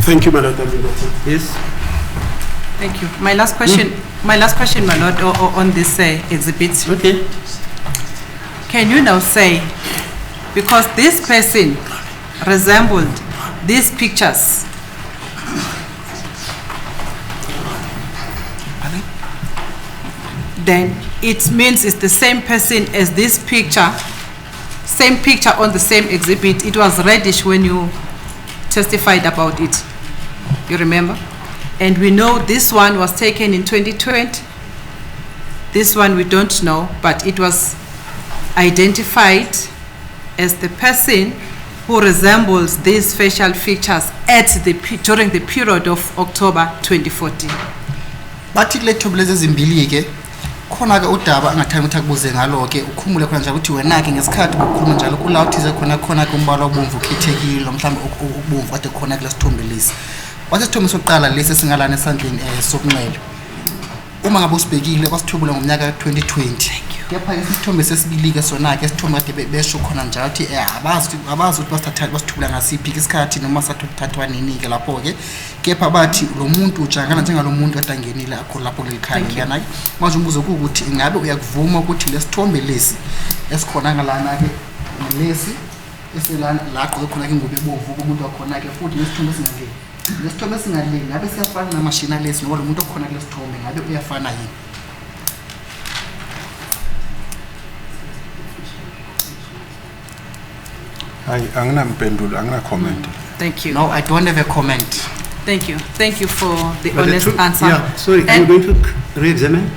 Thank you, Madam Deputy. Yes. thank you. My last question, my lord, on this exhibit. Okay. Can you now say, because this person resembled these pictures, then it means it's the same person as this picture, same picture on the same exhibit. It was reddish when you testified about it. You remember? And we know this one was taken in 2020. This one we don't know, but it was identified as the person who resembles these facial features during the period of October 2014. Bathi kule thobo lezi ezimbili ke khona ke udaba angathanda ukuthi akubuze ngalo ke ukhumule khona nje ukuthi wena ke ngesikhathi ukukhuluma njalo kula uthize khona ke umbala obomvu ukhithekile mhlawumbe ubomvu kade khona kule sithombe lesi. Wathi sithombe sokuqala lesi singalana esandleni sokunxele. Uma ngabe usibhekile kwasithubula ngomnyaka 2020. Kepha isithombe sesibili ke sona ke sithombe kade besho khona njalo ukuthi abazi ukuthi basithubula ngasiphi isikhathi noma sathathwa nini ke lapho ke. Kepha bathi lo muntu ujangana njengalomuntu kade angenile akho lapho lelikhaya ngiyana. Manje umbuzo ukuthi ingabe uyakuvuma ukuthi lesithombe lesi esikhona ngalana ke lesi eselana la gqoke khona ke ngobe bovu umuntu wakhona ke futhi lesithombe singangeni. Lesithombe singangeni ngabe siyafana namashina lesi ngoba lo muntu okhona kule sithombe ngabe uyafana yini? Hayi anginampendulo angina comment. Thank you. No, I don't have a comment. Thank you. Thank you for the But honest answer. Yeah, sorry, are you And going to re-examine?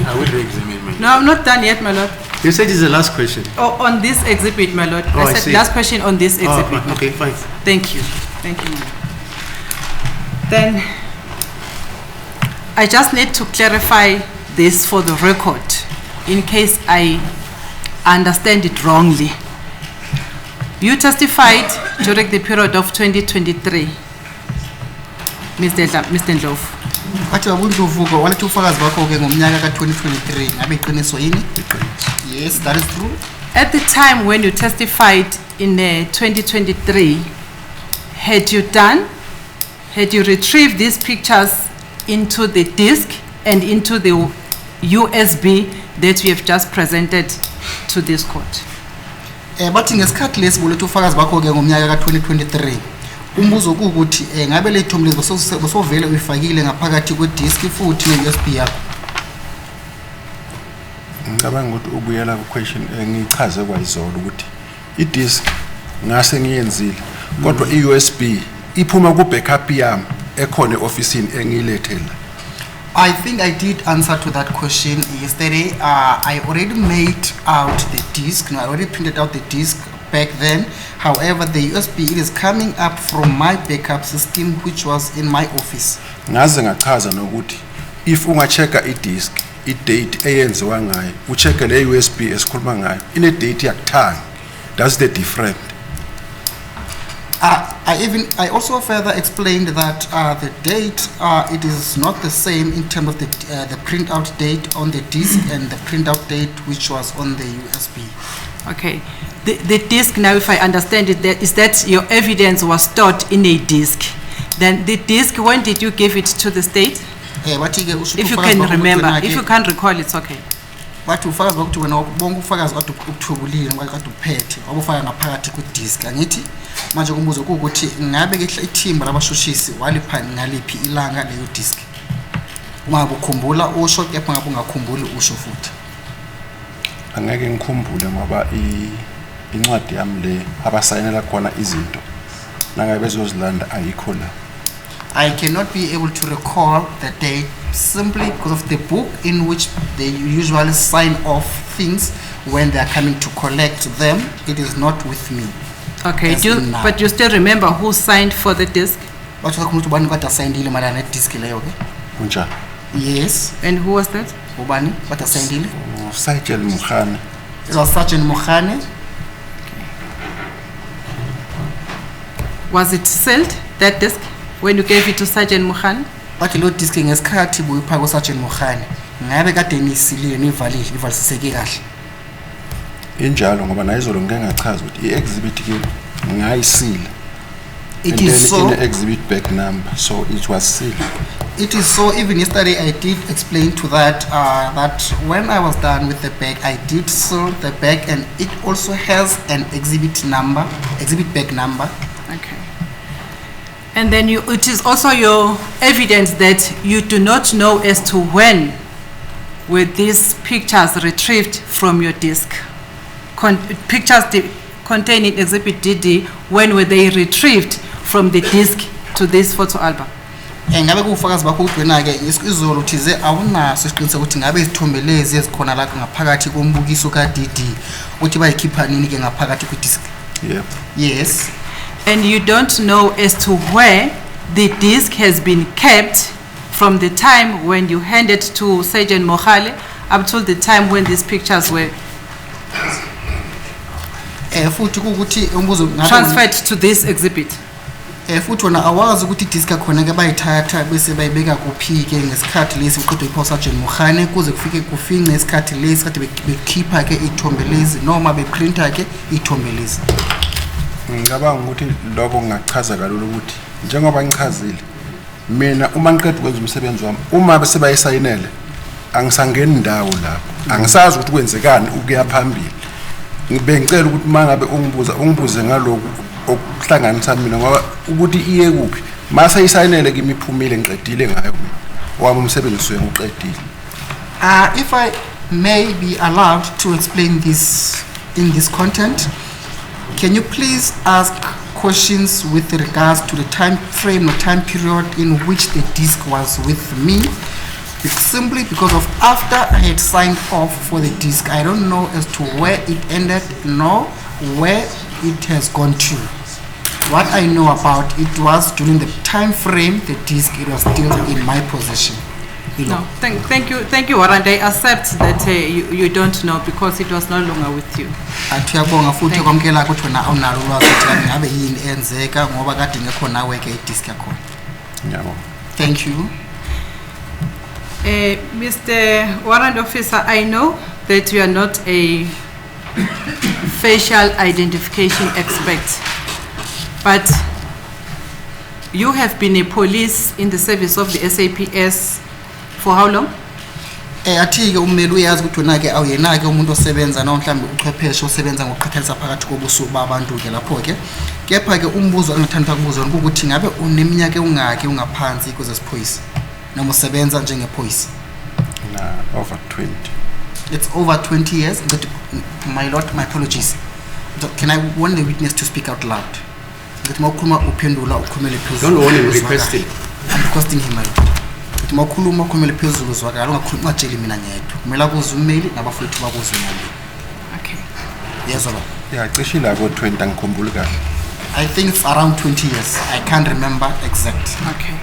I will re-examine my No, I'm not done yet, my lord. You said it's the last question. Oh, on this exhibit, my lord. Oh, I I said see. last question on this Oh, exhibit. my okay, lord. fine. Thank you. Thank you, my lord. Then, I just need to clarify this for the record, in case I understand it wrongly. You testified during the period of 2023, Mr. Ndlovu. Athi babunduvuko waletha ufakazi bakho ke ngomnyaka ka-2023 ngabe iqiniso yini? Yes, that is true. At the time when you testified in 2023, had you retrieved these pictures into the disk and into the USB that we have just presented to this court? Bathi ngesikhathi lesi boletha ufakazi bakho ke ngomnyaka ka-2023 umbuzo kuwukuthi ngabe le thombe bosovele uyifakile ngaphakathi kwe-disk futhi ne-USB yakho. Ngicabanga ukuthi ubuyela ku-question engiyichaze kwayizolo ukuthi i-disk ngase ngiyenzile kodwa i-USB iphuma ku-backup yami ekhona e-ofisini engiyilethela. I think I did answer to that question yesterday. I already made out the disk. No, I already printed out the disk back then. However, the USB it is coming up from my backup system, which was in my office. Ngaze ngachaza nokuthi if ungachecka i-disk i-date eyenziwa ngayo uchecke le USB esikhuluma ngayo ine-date yakuthanga. That's the difference. I also further explained that the date it is not the same in terms of the printout date on the disk and the printout date which was on the USB. Okay. The disk, now if I understand it, is that your evidence was stored in a disk. Then the disk, when did you give it to the state? If you can remember, if you can't recall, it's okay. But ufakazi ukuthi wena bonke ufakazi kade ukuthubulile ngoba kade uphethe wabufaka ngaphakathi ku-disk angithi manje kumbuzo ukuthi ngabe ke ithimba labashushisi walipha ngaliphi ilanga leyo disk uma ukukhumbula usho kepha ngabe ungakhumbuli usho futhi. Angeke ngikhumbule ngoba incwadi yami le abasayinela khona izinto nangabe bezozilanda ayikho la. I cannot be able to recall the date simply because of the book in which they usually sign off things when they are coming to collect them. It is not with me. Okay, but you still remember who signed for the disk? Yes. And who was that? Sergeant Mukhane. It was Sergeant Mukhane. Was it sealed, that disk, when you gave it to Sergeant Mukhane? But lo disk ngesikhathi buyipha Sergeant Mukhane ngabe kade nisilile nivalile ivaliseke kahle. Injalo ngoba nayizolo ngeke ngachaza ukuthi i-exhibit ke ngayisila. It is so. In exhibit back number, so it was sealed. It is so. Even yesterday I did explain to that that when I was done with the bag, I did seal the bag, and it also has an exhibit number, exhibit bag number. Okay. And then it is also your evidence that you do not know as to when were these pictures retrieved from your disk. Pictures containing exhibit DD, when were they retrieved from the disk to this photo album? Ngabe kufakazi bakho ukuthi wena ke izolo thize awunaso isiqiniseko ukuthi ngabe izithombe lezi ezikhona la ngaphakathi kombukiso ka DD uthi bayikhipha nini ke ngaphakathi ku disk? Yep. Yes. And you don't know as to where the disk has been kept from the time when you handed to Sergeant Mohale up till the time when these pictures were futhi ukuthi umbuzo transferred to this exhibit. Futhi wona awazi ukuthi disk khona ke bayithatha bese bayibeka kuphi ke ngesikhathi lesi uqedwe ipho Sergeant Mohane kuze kufike ngesikhathi lesi kade bekhipha ke ithombe lezi noma beprinta ke ithombe lezi. Ngicabanga ukuthi lokho ngachaza kalula ukuthi njengoba ngichazile mina uma ngiqeda ukwenza umsebenzi wami uma bese bayisayinele angisangeni indawo lapho angisazi ukuthi kwenzekani ukuya phambili ngibengicela ukuthi mangabe ungibuze ngaloku okuhlanganisa mina ngoba ukuthi iye kuphi mase isayinele kimi iphumile ngiqedile ngayo wami umsebenzi wengiqedile. If I may be allowed to explain this in this content, can you please ask questions with regards to the time frame or time period in which the disk was with me Simply because of after I had signed off for the disc, I don't know as to where it ended nor where it has gone to. What I know about it was during the time frame the disc, it was still in my possession. No, thank you, Warrant. I accept that you don't know because it was no longer with you. Atuyabonga futhi kwamkela ukuthi wena awunalo ulwazi ukuthi ngabe yini enzeka ngoba kade ngekho nawe ke i-disc yakho. Ngiyabonga. Thank you. Mr. Warrant Officer, I know that you are not a facial identification expert, but you have been a police in the service of the SAPS for how long? Athi ke ummeli uyazi ukuthi wena ke awuyena ke umuntu osebenza na mhlambe uchwepheshe osebenza ngokuqhathanisa phakathi kobusuku babantu ke lapho ke. Kepha ke umbuzo engathanda ukubuza ukuthi ngabe uneminyaka ungaki ungaphansi kwezesiphoyisa noma usebenza njengephoyisa? Over 20. It's over 20 years. But my lord, my apologies. Can I want the witness to speak out loud? Don't warn him, request him. I'm requesting him, my lord. Okay. Yes, Lord. Yeah, it's about 20 ngikhumbula. I think it's around 20 years. I can't remember exact. Okay.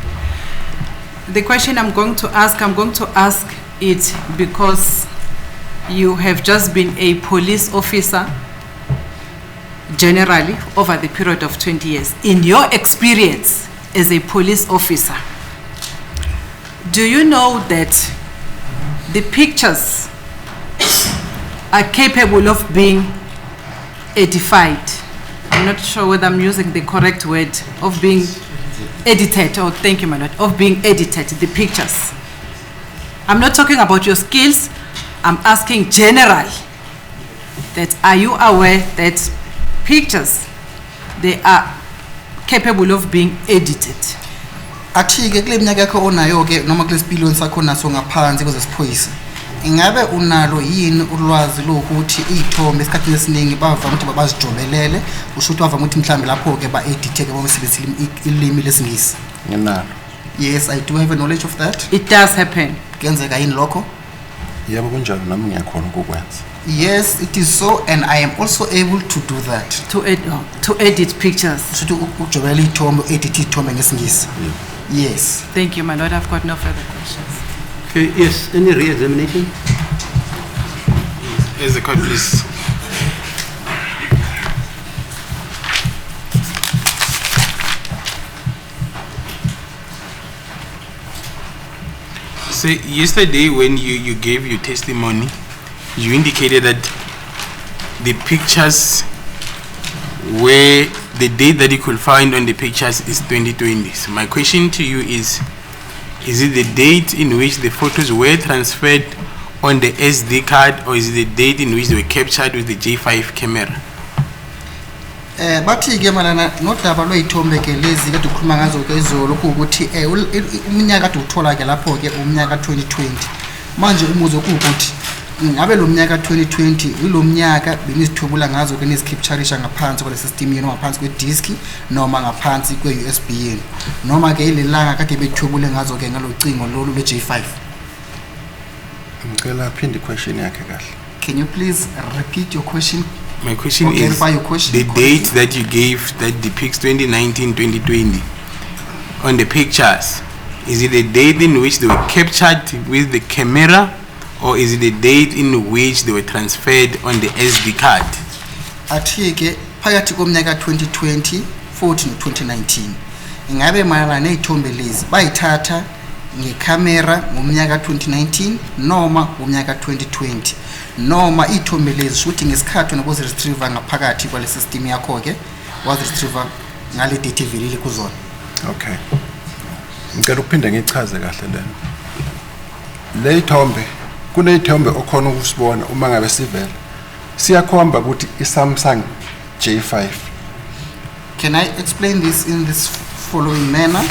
The question I'm going to ask it because you have just been a police officer generally over the period of 20 years. In your experience as a police officer, do you know that the pictures are capable of being edified? I'm not sure whether I'm using the correct word, of being edited. Oh, thank you, my lord. Of being edited, the pictures. I'm not talking about your skills. I'm asking general that are you aware that pictures, they are capable of being edited? Athi ke kule minyaka yakho onayo ke noma kule sipiliyoni sakho naso ngaphansi kwezesiphoyisa, ingabe unalo yini ulwazi lokuthi izithombe esikhathini esiningi bavama ukuthi babazijobelele usho ukuthi bavama ukuthi mhlambe lapho ke ba edit ke bomsebenzisa ilimi lesingisi? Nginalo. Yes, I do have a knowledge of that. It does happen. Kenzeka yini lokho? Yebo kunjalo nami ngiyakhona ukukwenza. Yes, it is so, and I am also able to do that. To edit pictures. So to ujobela izithombe, edit izithombe ngesingisi. Yes. Thank you, my lord. I've got no further questions. Okay, yes, any re-examination? As the court, please. So yesterday when you gave your testimony, you indicated that the pictures where the date that you could find on the pictures is 2020. So my question to you is it the date in which the photos were transferred on the SD card, or is it the date in which they were captured with the J5 camera? Bathi ke malana nodaba lweyithombe ke lezi kade ukhuluma ngazo ke izolo ukuthi umnyaka kade uthola ke lapho ke umnyaka 2020. Manje umuzo ukuthi ngabe lo mnyaka 2020 ilo mnyaka benizithobula ngazo ke nizicaptureisha ngaphansi kwale system yenu, ngaphansi kwe disk noma ngaphansi kwe USB yenu, noma ke ilelanga kade bethobule ngazo ke ngalo cingo lolu le J5? Ngicela phinde question yakhe kahle. Can you please repeat your question? My question is the date that you gave that depicts 2019-2020 on the pictures. Is it the date in which they were captured with the camera, or is it the date in which they were transferred on the SD card? Athi ke phakathi komnyaka 2020 futhi no2019 ingabe malana nezithombe lezi bayithatha ngecamera ngomnyaka 2019 noma ngomnyaka 2020, noma izithombe lezi futhi ngesikhathi nokuzi retriever ngaphakathi kwale system yakho ke wazi retriever ngale date evelile kuzona? Okay. Ngicela ukuphinde ngichaze kahle lena. Le ithombe kuneyithombe okhona ukusibona uma ngabe sivela siyakhomba ukuthi iSamsung J5. Can I explain this in this following manner?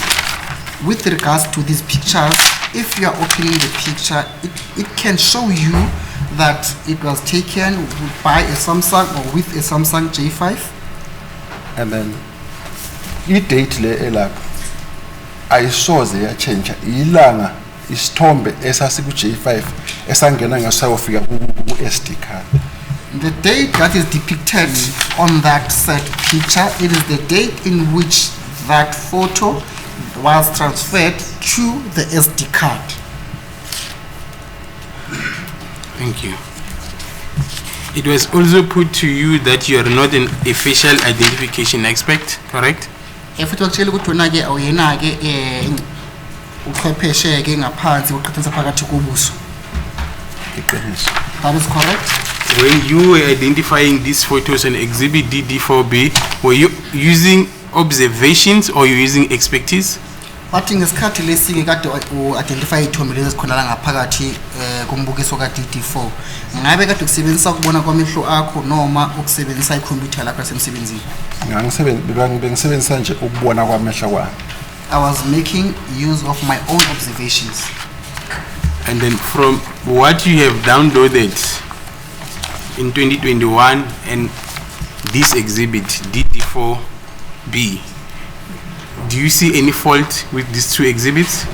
With regards to these pictures, if you are opening the picture, it can show you that it was taken by a Samsung or with a Samsung J5. And then i-date le elapha ayisoze yachange ilanga isithombe esasiku J5 esangena ngasayofika ku SD card. The date that is depicted on that said picture, it is the date in which that photo was transferred to the SD card. Thank you. It was also put to you that you are not an official identification expert, correct? If utshela ukuthi wena ke awuyena ke uchwepheshe ke ngaphansi uqhathanisa phakathi kobuso. That is correct. When you were identifying these photos on exhibit DD4B, were you using observations or you using expertise? Wathi ngesikhathi lesi kade identify ithombe lezi khona la ngaphakathi kumbukiso ka DD4. Ngabe kade ukusebenzisa ukubona kwamehlo akho noma ukusebenzisa ikhompyutha lakho lasemsebenzini? Bengisebenzisa nje ukubona kwamehlo kwami. I was making use of my own observations. And then from what you have downloaded in 2021 and this exhibit DD4B, do you see any fault with these two exhibits?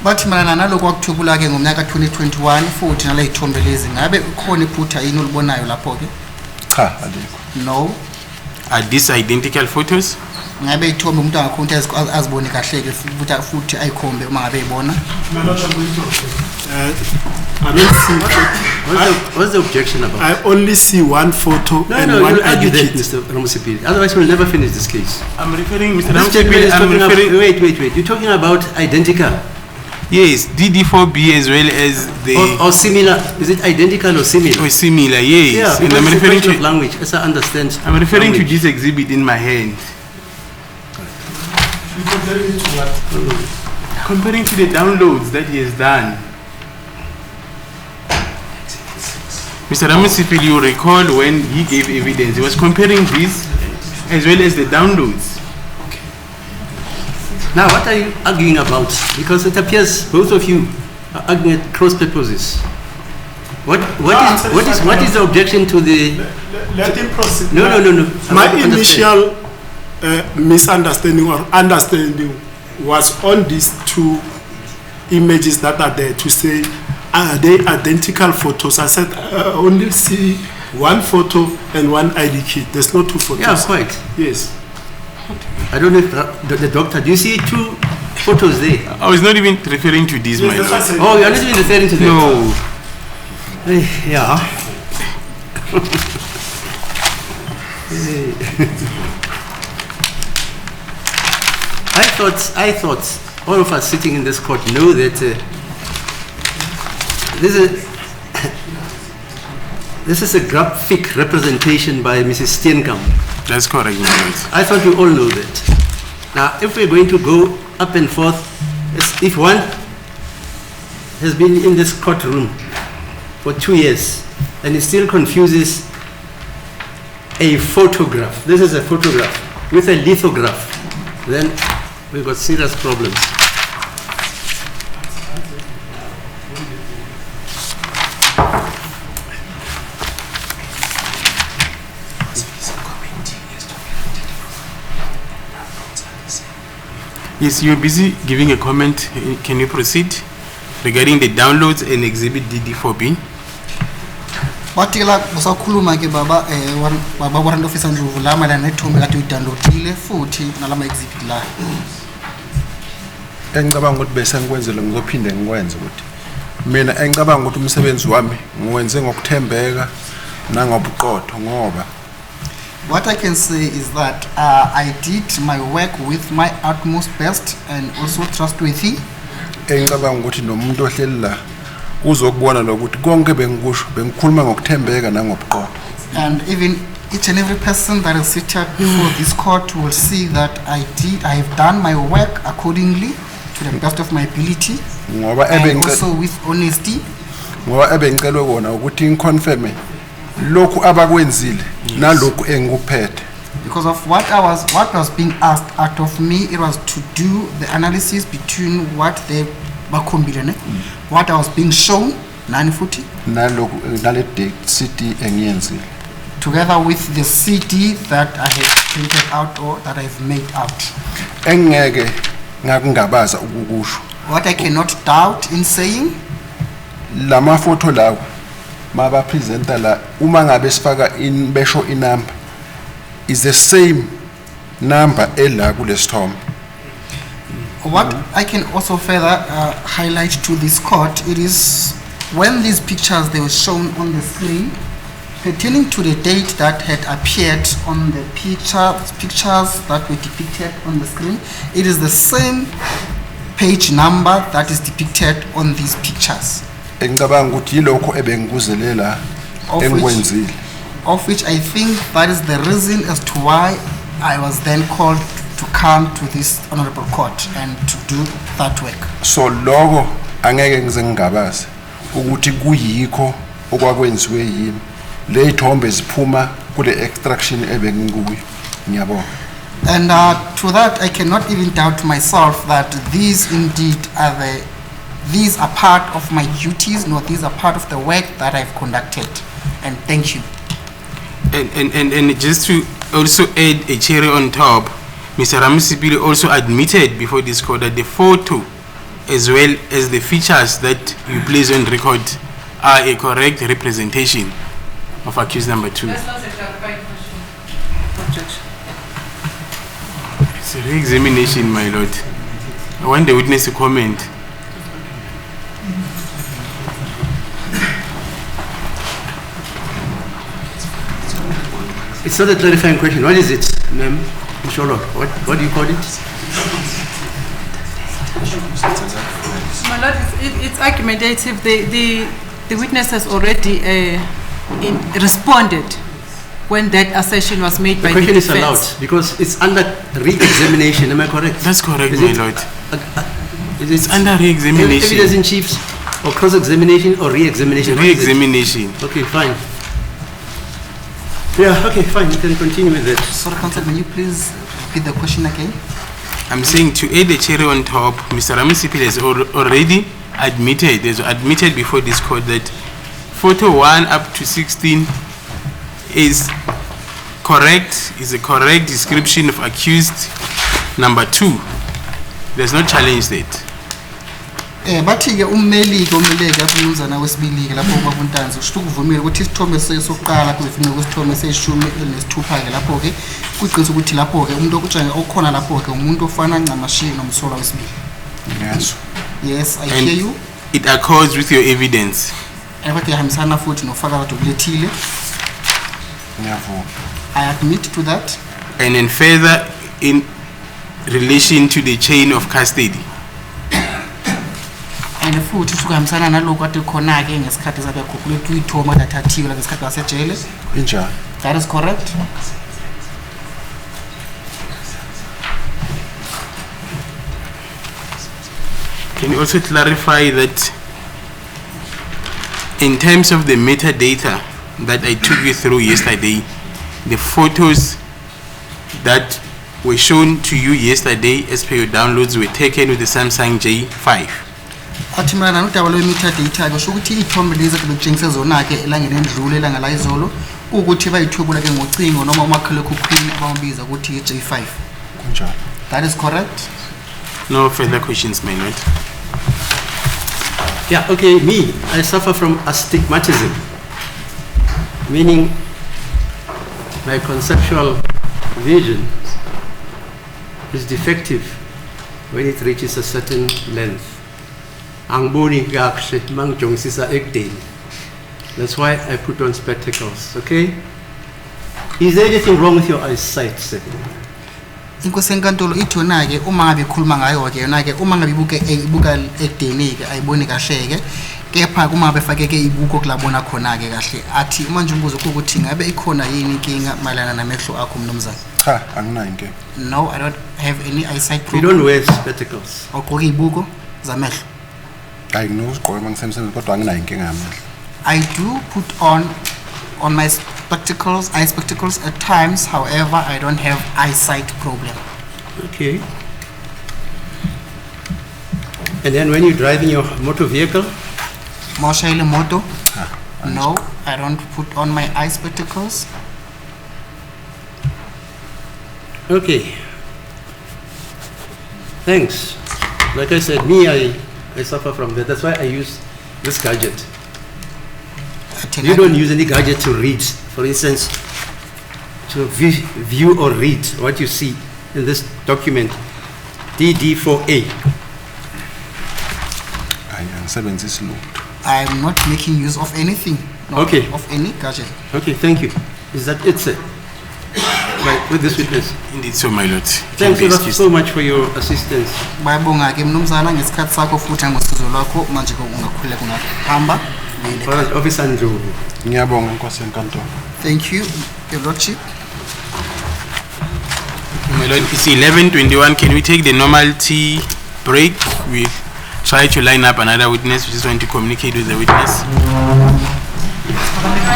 Bathi malana naloko akuthubula ke ngomnyaka 2021 futhi nale ithombe lezi ngabe ukhona iphutha yini olibonayo lapho ke? Cha, alikho. No. Are these identical photos? Ngabe ithombe umuntu angakhonta azibone kahle ke futhi ayikhombe uma ngabe ebona. I don't see. What's the objection about? I only see one photo and one argue that, ID kit. Mr. Ramusipiri. Otherwise, we'll never finish this case. I'm referring, Mr. This gentleman Ramusipiri, is I'm talking referring. about, wait. You're talking about identical Yes, DD4B as well as the. or similar. Is it identical or similar? Or similar, yes. Yeah, And because I'm it's a referring question of to. language, as I understand. I'm referring to language. this exhibit in my hand. Comparing to the downloads that he has done. Mr. Ramusipili, you recall when he gave evidence, he was comparing this as well as the downloads. Now, what are you arguing about? Because it appears both of you are arguing at cross purposes. What is the objection to the? Let him proceed. No. My I want to understand. initial misunderstanding or understanding was on these two images that are there to say, are they identical photos? I said, I only see one photo and one ID kit. There's no two photos. Yeah, quite. Yes. I don't know if the doctor. Do you see two photos there? I was not even referring to this, my Yes, lord. I said- Oh, you're not even referring to them. No. Yeah. I thought all of us sitting in this court know that this is a graphic representation by Mrs. Steenkamp. That's correct, my lord. I thought we all know that. Now, if we're going to go up and forth, if one has been in this courtroom for 2 years and he still confuses a photograph, this is a photograph, with a lithograph, then we've got serious problems. Yes, you're busy giving a comment. Can you proceed regarding the downloads and exhibit DD4B? Bathi la usakhuluma ke baba baba warrant officer Ndlovu lama la nethombe kade udownloadile futhi nalama exhibit la. Engicabanga ukuthi bese ngikwenzele ngizophinde ngikwenze ukuthi mina engicabanga ukuthi umsebenzi wami ngiwenze ngokuthembeka nangobuqotho ngoba What I can say is that I did my work with my utmost best and also trustworthy. engicabanga ukuthi nomuntu ohleli la uzokubona lokuthi konke bengikusho bengikhuluma ngokuthembeka nangobuqotho. And even each and every person that is seated before this court will see that I have done my work accordingly to the best of my ability Ngoba and also with honesty. Ebengicelwe kona ukuthi ngiconfirme lokhu abakwenzile nalokhu engikuphethe. Because of what was being asked out of me, it was to do the analysis between what they bakhombile what I was being shown nani futhi Nalokhu nale CD engiyenzile. together with the CD that I have printed out or that I've made out. Engeke ngakungabaza ukukusho What I cannot doubt in saying, lama photo lawo maba presenter la uma ngabe sifaka in besho inamba is the same number ela kulesithombe. what I can also further highlight to this court, it is when these pictures they were shown on the screen, pertaining to the date that had appeared on the pictures that were depicted on the screen, it is the same page number that is depicted on these pictures. Engicabanga ukuthi yilokho ebengikuzelela engikwenzile. Of which I think that is the reason as to why I was then called to come to this honorable court and to do that work. So lokho angeke ngize ngingabazi ukuthi kuyikho okwakwenziwe yimi. Le ithombe ziphuma kule extraction ebengikuyo. Ngiyabonga. And to that I cannot even doubt myself that these indeed these are part of my duties, no, these are part of the work that I've conducted. And thank you. And just to also add a cherry on top, Mr. Ramasipili also admitted before this court that the photo as well as the features that you place on record are a correct representation of accused number 2. That's not a clarified question. Objection. It's a re-examination, my lord. I want the witness to comment. It's not a clarifying question. What is it, ma'am? Inshallah. What do you call it? My lord, it's argumentative. The witness has already responded when that assertion was made by the question is allowed defense. because it's under re-examination. Am I correct? That's correct, Is my it- lord. It's under re-examination. Evidence in chiefs or cross-examination or re-examination? What is it? Re-examination. Okay, fine. Yeah, okay, fine. You can continue with it. Sorry, Counsel, may you please repeat the question again? I'm saying to add the cherry on top, Mr. Ramasipili has already admitted before this court that photo 1 up to 16 is correct, is a correct description of accused number 2. There's no challenge that. Bathi ke ummeli ke umeleke umnumzana wesibili ke lapho kwabuntanzi usho ukuvumile ukuthi isithombe sokuqala kufike kwesithombe seshumi elisithupha ke lapho ke kuqinisa ukuthi lapho ke umuntu okutshela okhona lapho ke umuntu ofana ncamashi nomsola wesibili. Ngiyazwa. Yes, I And hear you. it accords with your evidence. Bathi yahambisana futhi nofakazi obulethile. Ngiyavuma. I admit to that. And then further in relation to the chain of custody. And futhi ukuhambisana naloko ade khona ke ngesikhathi sabe khokule tuyithoma dathathiwe la ngesikhathi wasejele. Injani? That is correct. Can you also clarify that in terms of the metadata that I took you through yesterday, the photos that were shown to you yesterday as per your downloads were taken with the Samsung J5? Athi mina nodaba lwemetadata kusho ukuthi ithombe lezi ekutshengisa zona ke elangeni endlule elanga la izolo ukuthi bayithwebula ke ngocingo noma umakhalekhukhwini abambiza ukuthi J5. Kunjani? That is correct. No further questions, my lord. Yeah, okay, me, I suffer from astigmatism, meaning my conceptual vision is defective when it reaches a certain length. Angiboni kahle mangijongisisa ekudeni. That's why I put on spectacles, okay? Is there anything wrong with your eyesight, sir? Inkosi enkantolo ithona ke uma ngabe ikhuluma ngayo ke yona ke uma ngabe ibuka ekudeni ke ayiboni kahle ke kepha uma ngabe fake ke ibuko kulabona khona ke kahle athi manje umbuzo ukuthi ngabe ikhona yini inkinga malana namehlo akho mnumzana? Cha, anginayo inkinga. No, I don't have any eyesight You problem. don't wear spectacles. Ogqoka ibuko zamehlo. Hayi nginosigqoka mangisemsebenzini kodwa anginayo inkinga yamehlo. I do put on my spectacles, eye spectacles at times. However, I don't have eyesight problem. Okay. And then when you're driving your motor vehicle, Moshayile moto? No, I don't put on my eye spectacles. okay. Thanks. Like I said, me, I suffer from that. That's why I use this gadget. You don't use any gadget to read, for instance, to view or read what you see in this document, DD4A. I'm not making use of anything. No, Okay. Of any gadget. Okay, thank you. Is that it, sir? Right, with this witness. Indeed so, my lord. Thanks so much for your assistance. Bayabonga ke mnumzana ngesikhathi sakho futhi ngosizo lwakho manje kungakhuleka ungahamba. All right, Officer Ndlovu. Ngiyabonga Nkosi enkantolo. Thank you, Your Lordship. My lord, it's 11:21. Can we take the normal tea break? We try to line up another witness. We just want to communicate with the witness.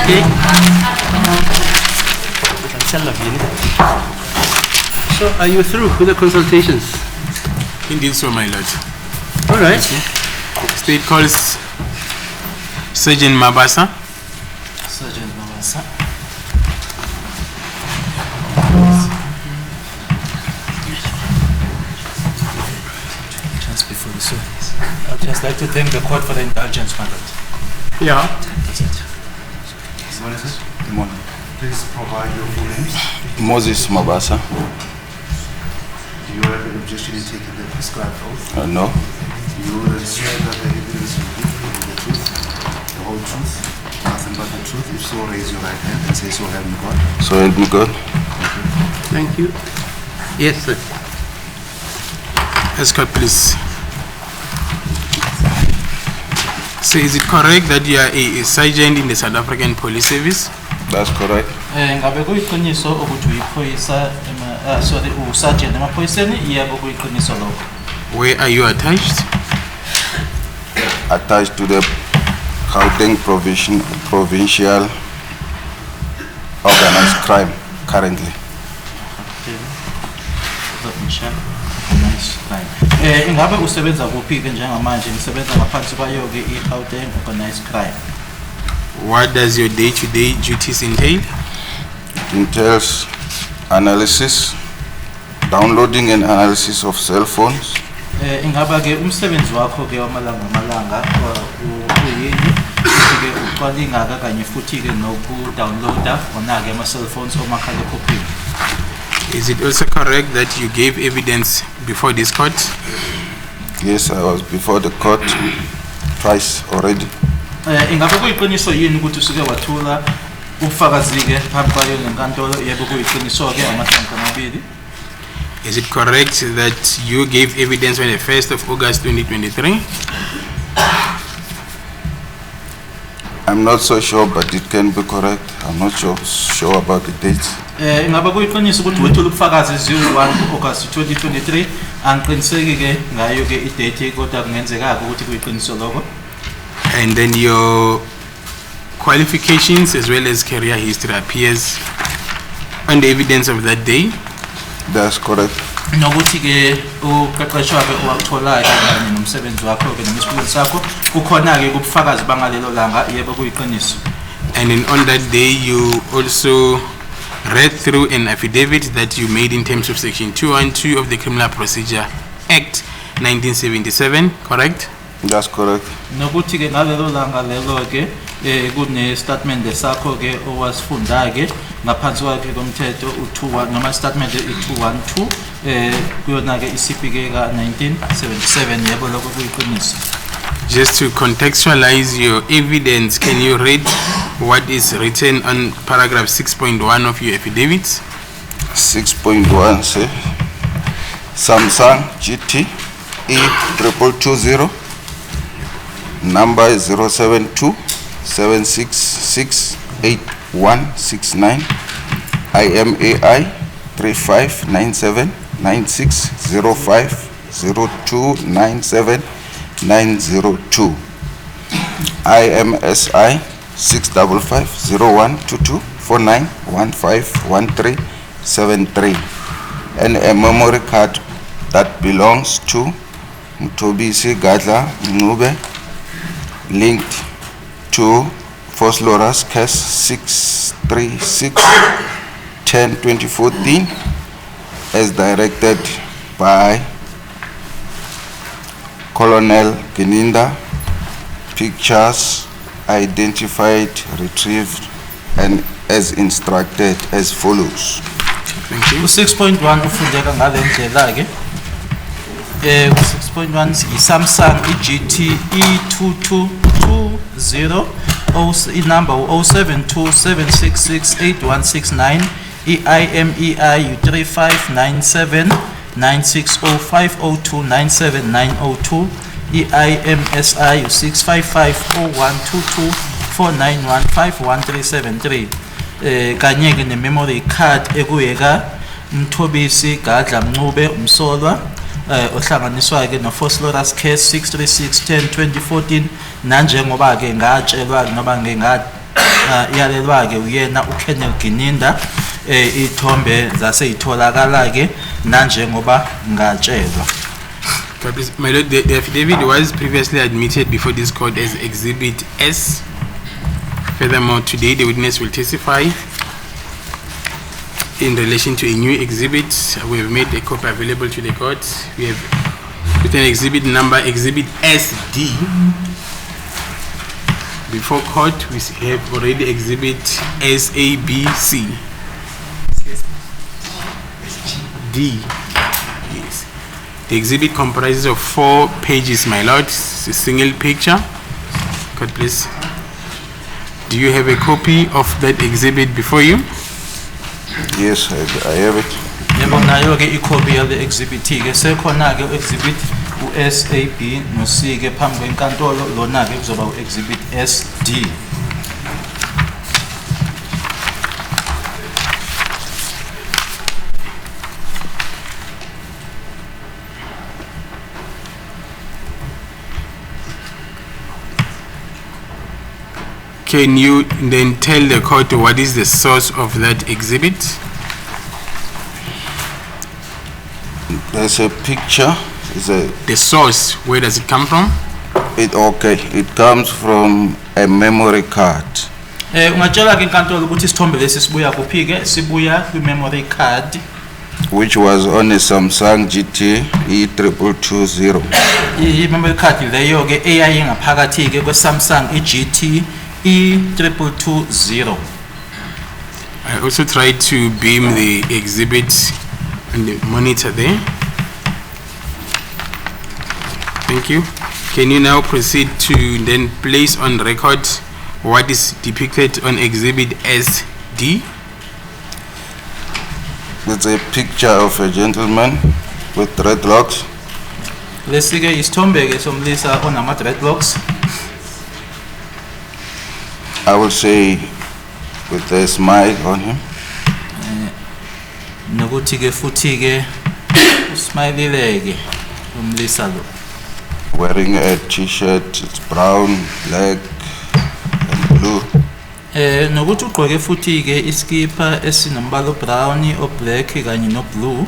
Okay. So, are you through with the consultations? Indeed so, my lord. All right. State calls Sergeant Mabasa. Sergeant Mabasa. Just before the service, I'd just like to thank the court for the indulgence, my lord. Yeah. That's it. Good morning. Please provide your full names. Moses Mabasa. Do you have an objection in taking the prescribed oath? No. You will swear that the evidence you give will be the truth, the whole truth, nothing but the truth. If so, raise your right hand and say, so help me God. So help me God. Thank you. Yes, sir. Escort, please. So is it correct that you are a sergeant in the South African Police Service? That's correct. Ngabe kuyiqiniso ukuthi uyiphoyisa sorry usergeant emaphoyiseni yebo kuyiqiniso lokho. Where are you attached? Attached to the Gauteng Provincial Organized Crime currently. Ingabe usebenza kuphi ke njengamanje nisebenza ngaphansi kwayo ke iGauteng Organized Crime? What does your day-to-day duties entail? Entails analysis, downloading and analysis of cell phones, Ingaba ke umsebenzi wakho ke wamalanga uyini ke ucwaninga kanye futhi ke nokudownloada ona ke ama cell phones omakhalekhukhwini. Is it also correct that you gave evidence before this court? Yes, I was before the court twice already. Ingabe kuyiqiniso yini ukuthi usuke wathula ubufakazi ke phambi kwayo lenkantolo yebo kuyiqiniso ke amahlandla amabili? Is it correct that you gave evidence on the 1st of August 2023? I'm not so sure, but it can be correct. I'm not sure about the dates. Ingabe kuyiqiniso ukuthi wethula ubufakazi zi-1 August 2023 angiqiniseki ke ngayo ke i-date kodwa kungenzeka ukuthi kuyiqiniso lokho? And then your qualifications as well as career history appears on the evidence of that day? That's correct. Nokuthi ke uqeqeshwa ke owakutholayo kanye nomsebenzi wakho ke nemisipilisi sakho kukhona ke kubufakazi bangalelo langa yebo kuyiqiniso. And then on that day you also read through an affidavit that you made in terms of section 212 of the Criminal Procedure Act 1977, correct? That's correct. Nokuthi ke ngalelo langa lelo ke kune statement sakho ke owasifunda ke ngaphansi kwakhe komthetho u21 noma statement i212 kuyona ke isipike ka 1977 yebo lokho kuyiqiniso. Just to contextualize your evidence, can you read what is written on paragraph 6.1 of your affidavit? 6.1 say Samsung GT E2220 number is 072 766 8169 IMAI 3597 9605 0297 902 IMSI 655 0122 49151373 and a memory card that belongs to Mtobisi Gadla Nube linked to Phosphorus case 636-10-2014 as directed by Colonel Gininda. Pictures identified, retrieved, and as instructed as follows. Thank you. 6.1 ufundeka ngale ndlela ke. 6.1 Samsung GT E2220 number 0727668169 IMEI 35979605029790 IMSI 655012249151373 kanye ke ne memory card ekuyeka Mthobisi Gadla Mncube umsolwa ohlanganiswa ke no Phosphorus case 63610 nanjengoba ke ngatshelwa noba ngeyalelwa ke uyena uKenneth Gininda ithombe zaseyitholakala ke nanjengoba ngatshelwa. My Lord, the affidavit was previously admitted before this court as Exhibit S. Furthermore, today the witness will testify in relation to a new exhibit. We have made a copy available to the court. We have put an exhibit number, Exhibit SD. Before court, we have already Exhibit SABC. D. Yes. The exhibit comprises of 4 pages, my lord. It's a single picture. Court, please. Do you have a copy of that exhibit before you? Yes, I have it. Yebonayo ke icopy yale exhibit ke sekhona ke exhibit uSAB no C ke phambi kwenkantolo lona ke kuzoba exhibit SD. Can you then tell the court what is the source of that exhibit? There's a picture. The source, where does it come from? It comes from a memory card. Ungatshela ke inkantolo ukuthi isithombe lesi sibuya kuphi ke sibuya kwi memory card which was on a Samsung GT E2220. I memory card leyo ke eyayingaphakathi ke kwe Samsung GT E2220. I also tried to beam the exhibit on the monitor there. Thank you. Can you now proceed to then place on record what is depicted on Exhibit SD? It's a picture of a gentleman with dreadlocks. Lesi ke isithombe ke somlisa onama dreadlocks. I will say with a smile on him. Nokuthi ke futhi ke smile leke umlisa lo. Wearing a t-shirt, it's brown, black and blue. Nokuthi ugqoke futhi ke iskipa esinombala brown, o black kanye no blue.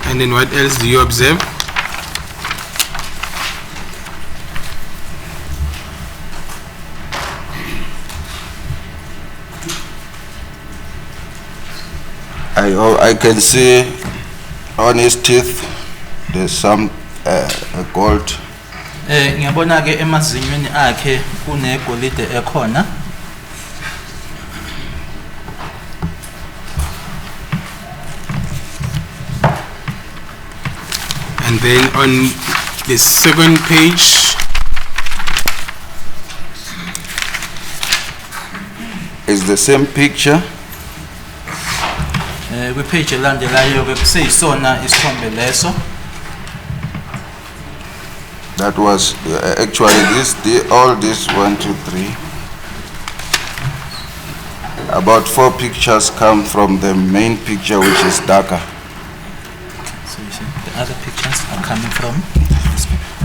And then what else do you observe? I can see on his teeth there's some gold. Ngiyabona ke emazinyweni akhe kunegolide ekhona. And then on the second page is the same picture. Kwi-page elandelayo ke kuseyisona isithombe leso. That was actually all this 1, 2, 3. About 4 pictures come from the main picture, which is darker. So you see, the other pictures are coming from.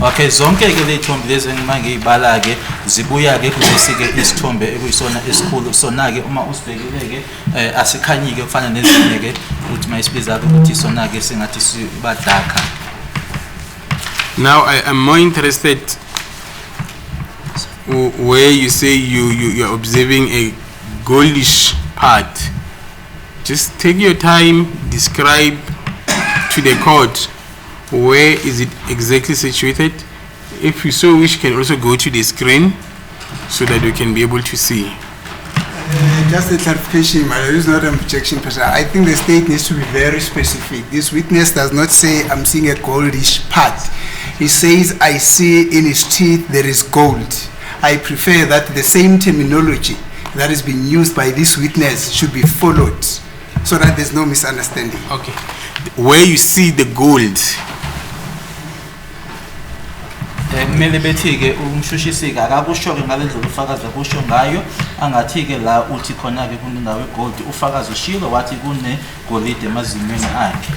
Okay, zonke ke lethombe lezi engibala ke zibuya ke kulesi ke isithombe ekuyisona esikhulu sona ke uma usibhekile ke asikhanyi ke kufana nezinye ke uthi mayisibiza ukuthi sona ke singathi siba darker. Now I am more interested where you say you are observing a goldish part. Just take your time, describe to the court where is it exactly situated. If you so wish, you can also go to the screen so that you can be able to see. Just a clarification, there is not an objection, Professor. I think the state needs to be very specific. This witness does not say, I'm seeing a goldish part. He says, I see in his teeth there is gold. I prefer that the same terminology that is being used by this witness should be followed so that there's no misunderstanding. Okay. Where you see the gold. Kumele bethi-ke umshushisi-ke akakusho-ke ngalendlela ufakazi akusho ngayo angathi-ke la uthi khona-ke kunendawo egold ufakazi ushilo wathi kunegolide emazinyweni akhe.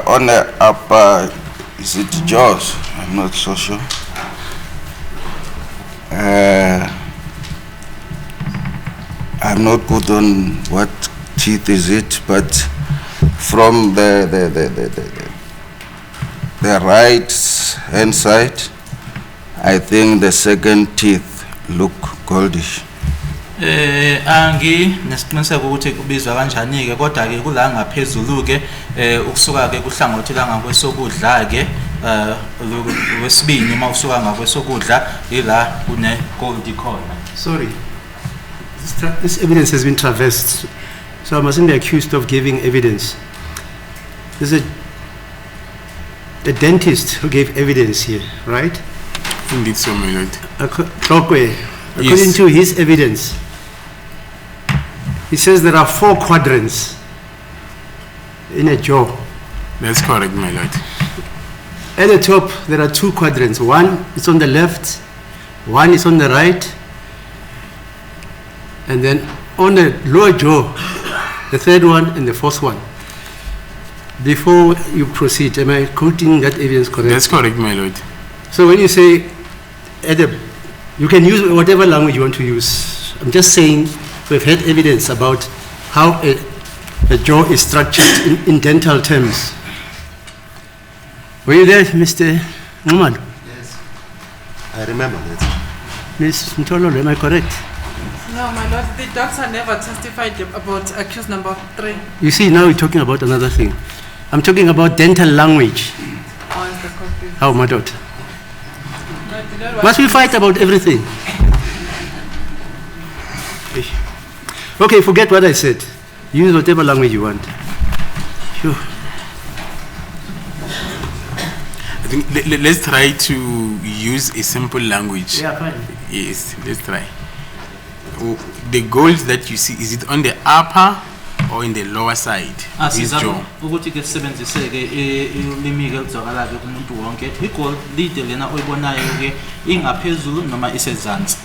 On the upper, is it jaws? I'm not so sure. I'm not good on what teeth is it, but from the right hand side, I think the second teeth look goldish. Angi nesiqiniseko ukuthi kubizwa kanjani-ke kodwa-ke kula ngaphezulu-ke ukusuka-ke kuhlangothi la ngakwesokudla-ke wesibini uma usuka ngakwesokudla ila kune-gold khona. Sorry, this evidence has been traversed, so I mustn't be accused of giving evidence. There's a dentist who gave evidence here, right? Indeed, so my lord. According to his evidence, he says there are 4 quadrants in a jaw. That's correct, my lord. At the top, there are 2 quadrants. One is on the left, one is on the right, and then on the lower jaw, the 3rd one and the 4th one. Before you proceed, am I quoting that evidence correctly? That's correct, my lord. So when you say, you can use whatever language you want to use. I'm just saying we've had evidence about how a jaw is structured in dental terms. Were you there, Mr. Numan? Yes, I remember that. Ms. Ntolo, am I correct? No, my lord, the doctor never testified about accused number 3. You see, now we're talking about another thing. I'm talking about dental language. On the copy. How, my daughter? No, do not Must we fight about everything? Okay, forget what I said. Use whatever language you want. Sure. I think let's try to use a simple language. Yeah, fine. Yes, let's try. The gold that you see, is it on the upper or in the lower side? His jaw. Ukuthi-ke sisebenzise-ke ulimi-ke elizwakalayo kumuntu wonke. Igolide lena oyibonayo-ke ingaphezulu noma isezansi?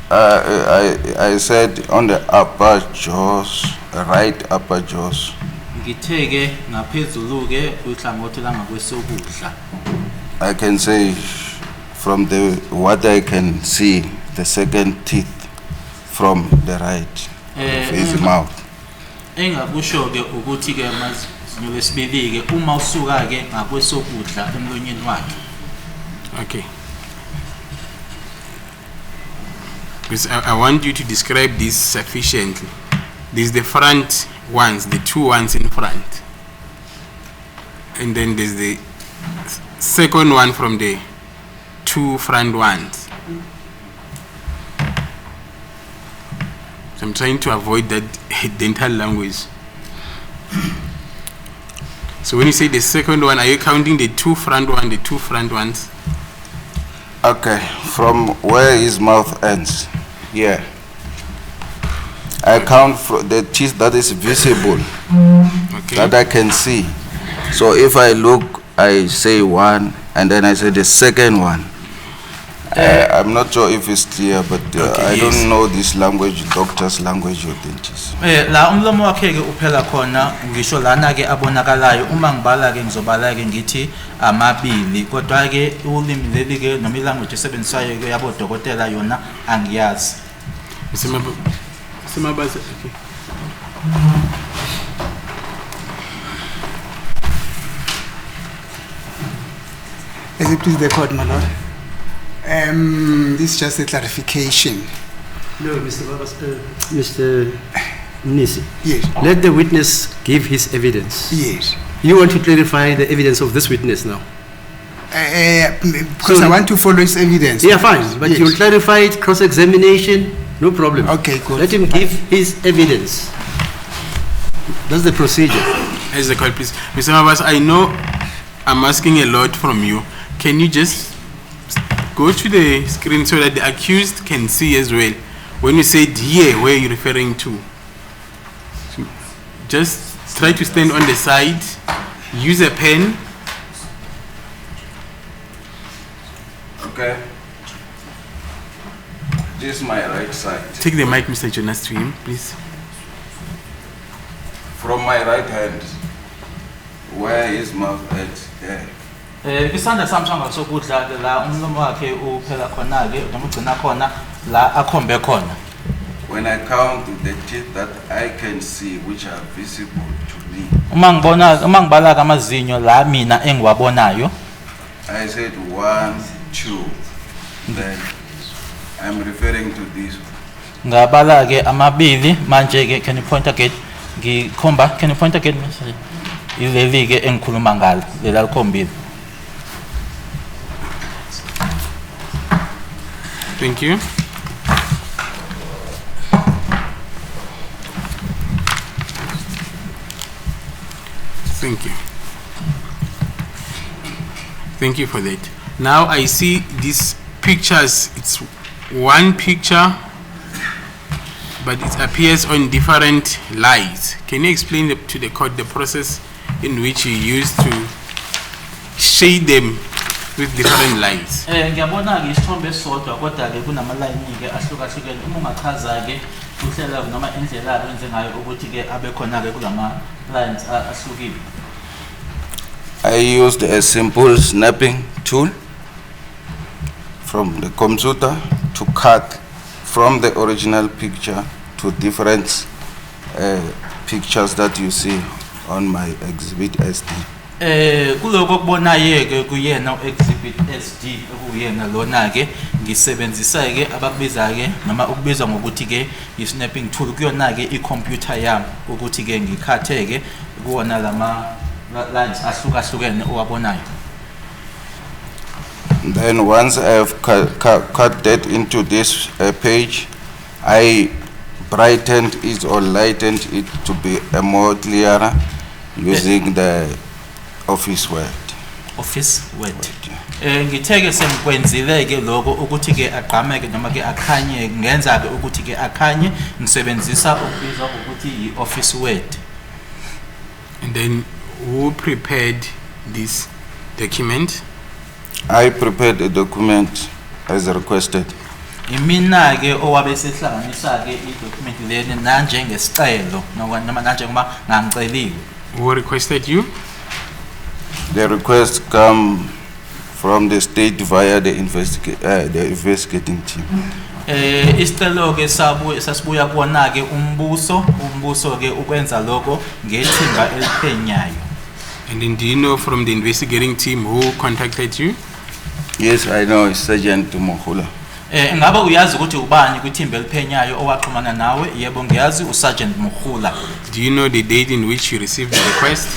I said on the upper jaws, right upper jaws. Ngithe-ke ngaphezulu-ke uhlangothi la ngakwesokudla. I can say from what I can see, the second teeth from the right of his mouth. Engakusho-ke ukuthi-ke amazinyo lesibili-ke uma usuka-ke ngakwesokudla emlonyeni wakhe. Okay. Because I want you to describe this sufficiently. There's the front ones, the 2 ones in front. And then there's the second one from the 2 front ones. So I'm trying to avoid that dental language. So when you say the second one, are you counting the 2 front one, the 2 front ones? Okay, from where his mouth ends, yeah. I count the teeth that is visible, that I can see. So if I look, I say 1, and then I say the second one. I'm not sure if it's clear, but I don't know this language, doctor's language or dentist. La umlomo wakhe-ke uphela khona ngisho lana-ke abonakalayo uma ngibala-ke ngizobala-ke ngithi amabili kodwa-ke ulimi leli-ke noma ilanguage esebenzisayo-ke yabodokotela yona angiyazi. Mr. Mabaza, okay. As it please the court, my lord. This is just a clarification. No, Mr. Mr. Nisi. Yes. Let the witness give his evidence. Yes. You want to clarify the evidence of this witness now? Because So- I want to follow his evidence. Yeah, fine, but Yes. you'll clarify it, cross-examination, no problem. Okay, good. Let him give his evidence. That's the procedure. As the court, please. Mr. Mabas, I know I'm asking a lot from you. Can you just go to the screen so that the accused can see as well? When you said here, where are you referring to? Just try to stand on the side, use a pen. Okay. This is my right side. Take the mic, Mr. Jonas, to him, please. From my right hand, where is mouth at? There. Isandla sami sanga sokudla la umlomo wakhe uphela khona ke noma ugcina khona la akhombe khona. When I count the teeth that I can see, which are visible to me, Uma ngibala amazinyo la mina engiwabonayo, I said 1, 2. Then I'm referring to this one. ngabala ke amabili manje ke can you point again? Ngikhomba, can you point again? Ileli ke engikhuluma ngalo lela likhombile. Thank you. Thank you. Thank you for that. Now I see these pictures. It's one picture, but it appears on different lights. Can you explain to the court the process in which you used to shade them with different lights? Ngiyabona ke isithombe esodwa kodwa ke kunama line ke ahlukahlukene. Uma ungachaza ke uhlela noma indlela wenze ngayo ukuthi ke abe khona ke kulama lines ahlukile. I used a simple snapping tool from the computer to cut from the original picture to different pictures that you see on my exhibit SD. Kuloko kubonaye ke kuyena exhibit SD okuyena lona ke ngisebenzisa ke abakubiza ke noma ukubizwa ngokuthi ke i-snapping tool kuyona ke i-computer yami ukuthi ke ngikhathe ke kuona lama lines ahlukahlukene owabonayo. Then once I have cut that into this page, I brightened it or lightened it to be more clearer using the Office Word. Office Word. Ngitheke sengikwenzile ke lokho ukuthi ke aqhameke noma ke akhanye ngenza ke ukuthi ke akhanye ngisebenzisa ukubizwa ukuthi i-Office Word. And then who prepared this document? I prepared a document as requested. Imina ke owabe sehlanganisa ke i-document leni nanje ngesicelo noma nanje ngoba ngangiceliwe. Who requested you? The request come from the state via the investigating team. Isicelo ke sasibuya kuona ke umbuso ke ukwenza lokho ngethimba eliphenyayo. And then do you know from the investigating team who contacted you? Yes, I know, Sergeant Mohula. Ngabe uyazi ukuthi ubani kwithimba eliphenyayo owaxhumana nawe? Yebo ngiyazi uSergeant Mohula. Do you know the date in which you received the request?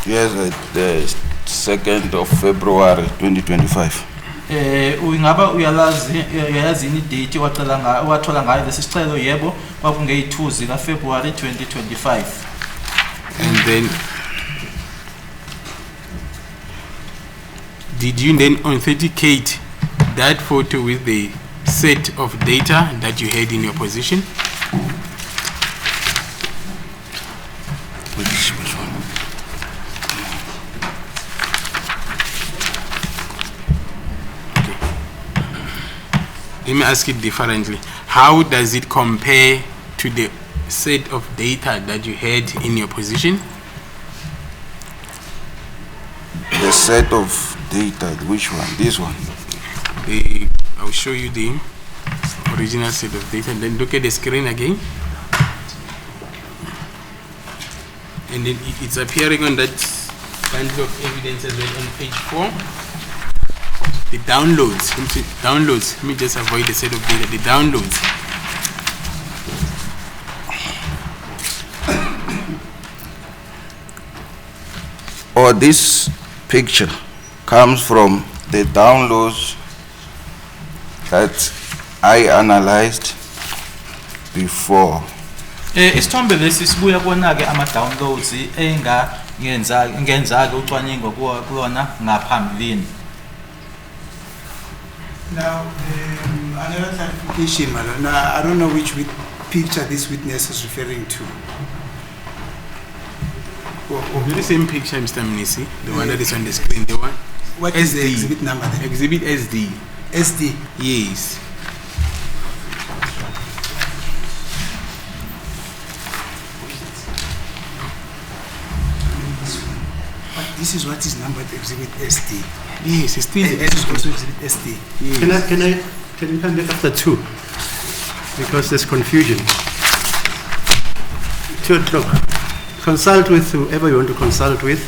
Yes, the 2nd of February 2025. Uyingaba uyayazi ni date wathola ngayo lesi sicelo? Yebo kwakungeyi-2 zika February 2025. And then did you then authenticate that photo with the set of data that you had in your position? Which one? Let me ask it differently. How does it compare to the set of data that you had in your position? The set of data, which one? This one? I'll show you the original set of data, and then look at the screen again. And then it's appearing on that bundle of evidence as well on page 4. The downloads. Downloads. Let me just avoid the set of data. The downloads. Or this picture comes from the downloads that I analyzed before. Isithombe lesi sibuya kona ke ama downloads ngenza ke ucwaningo kuona ngaphambilini. Now, another clarification, madam. Now, I don't know which picture this witness is referring to. The same picture, Mr. Mnisi, the one that is on the screen, the one. What is the exhibit number then? Exhibit SD. SD? Yes. But this is what is numbered exhibit SD. Yes, it's still. This is also exhibit SD. Yes. Can you come back after 2? Because there's confusion. 2 o'clock. Consult with whoever you want to consult with.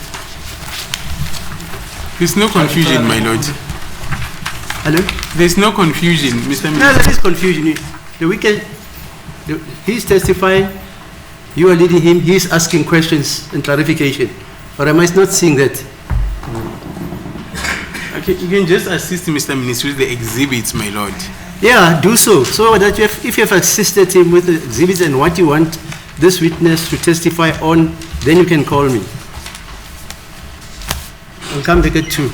There's no confusion, my lord. Hello? There's no confusion, Mr. No, there is confusion. He's testifying, you are leading him, he's asking questions and clarification. Or am I not seeing that? Okay, you can just assist Mr. Minister with the exhibits, my lord. Yeah, do so. So that if you have assisted him with the exhibits and what you want this witness to testify on, then you can call me. I'll come back at 2.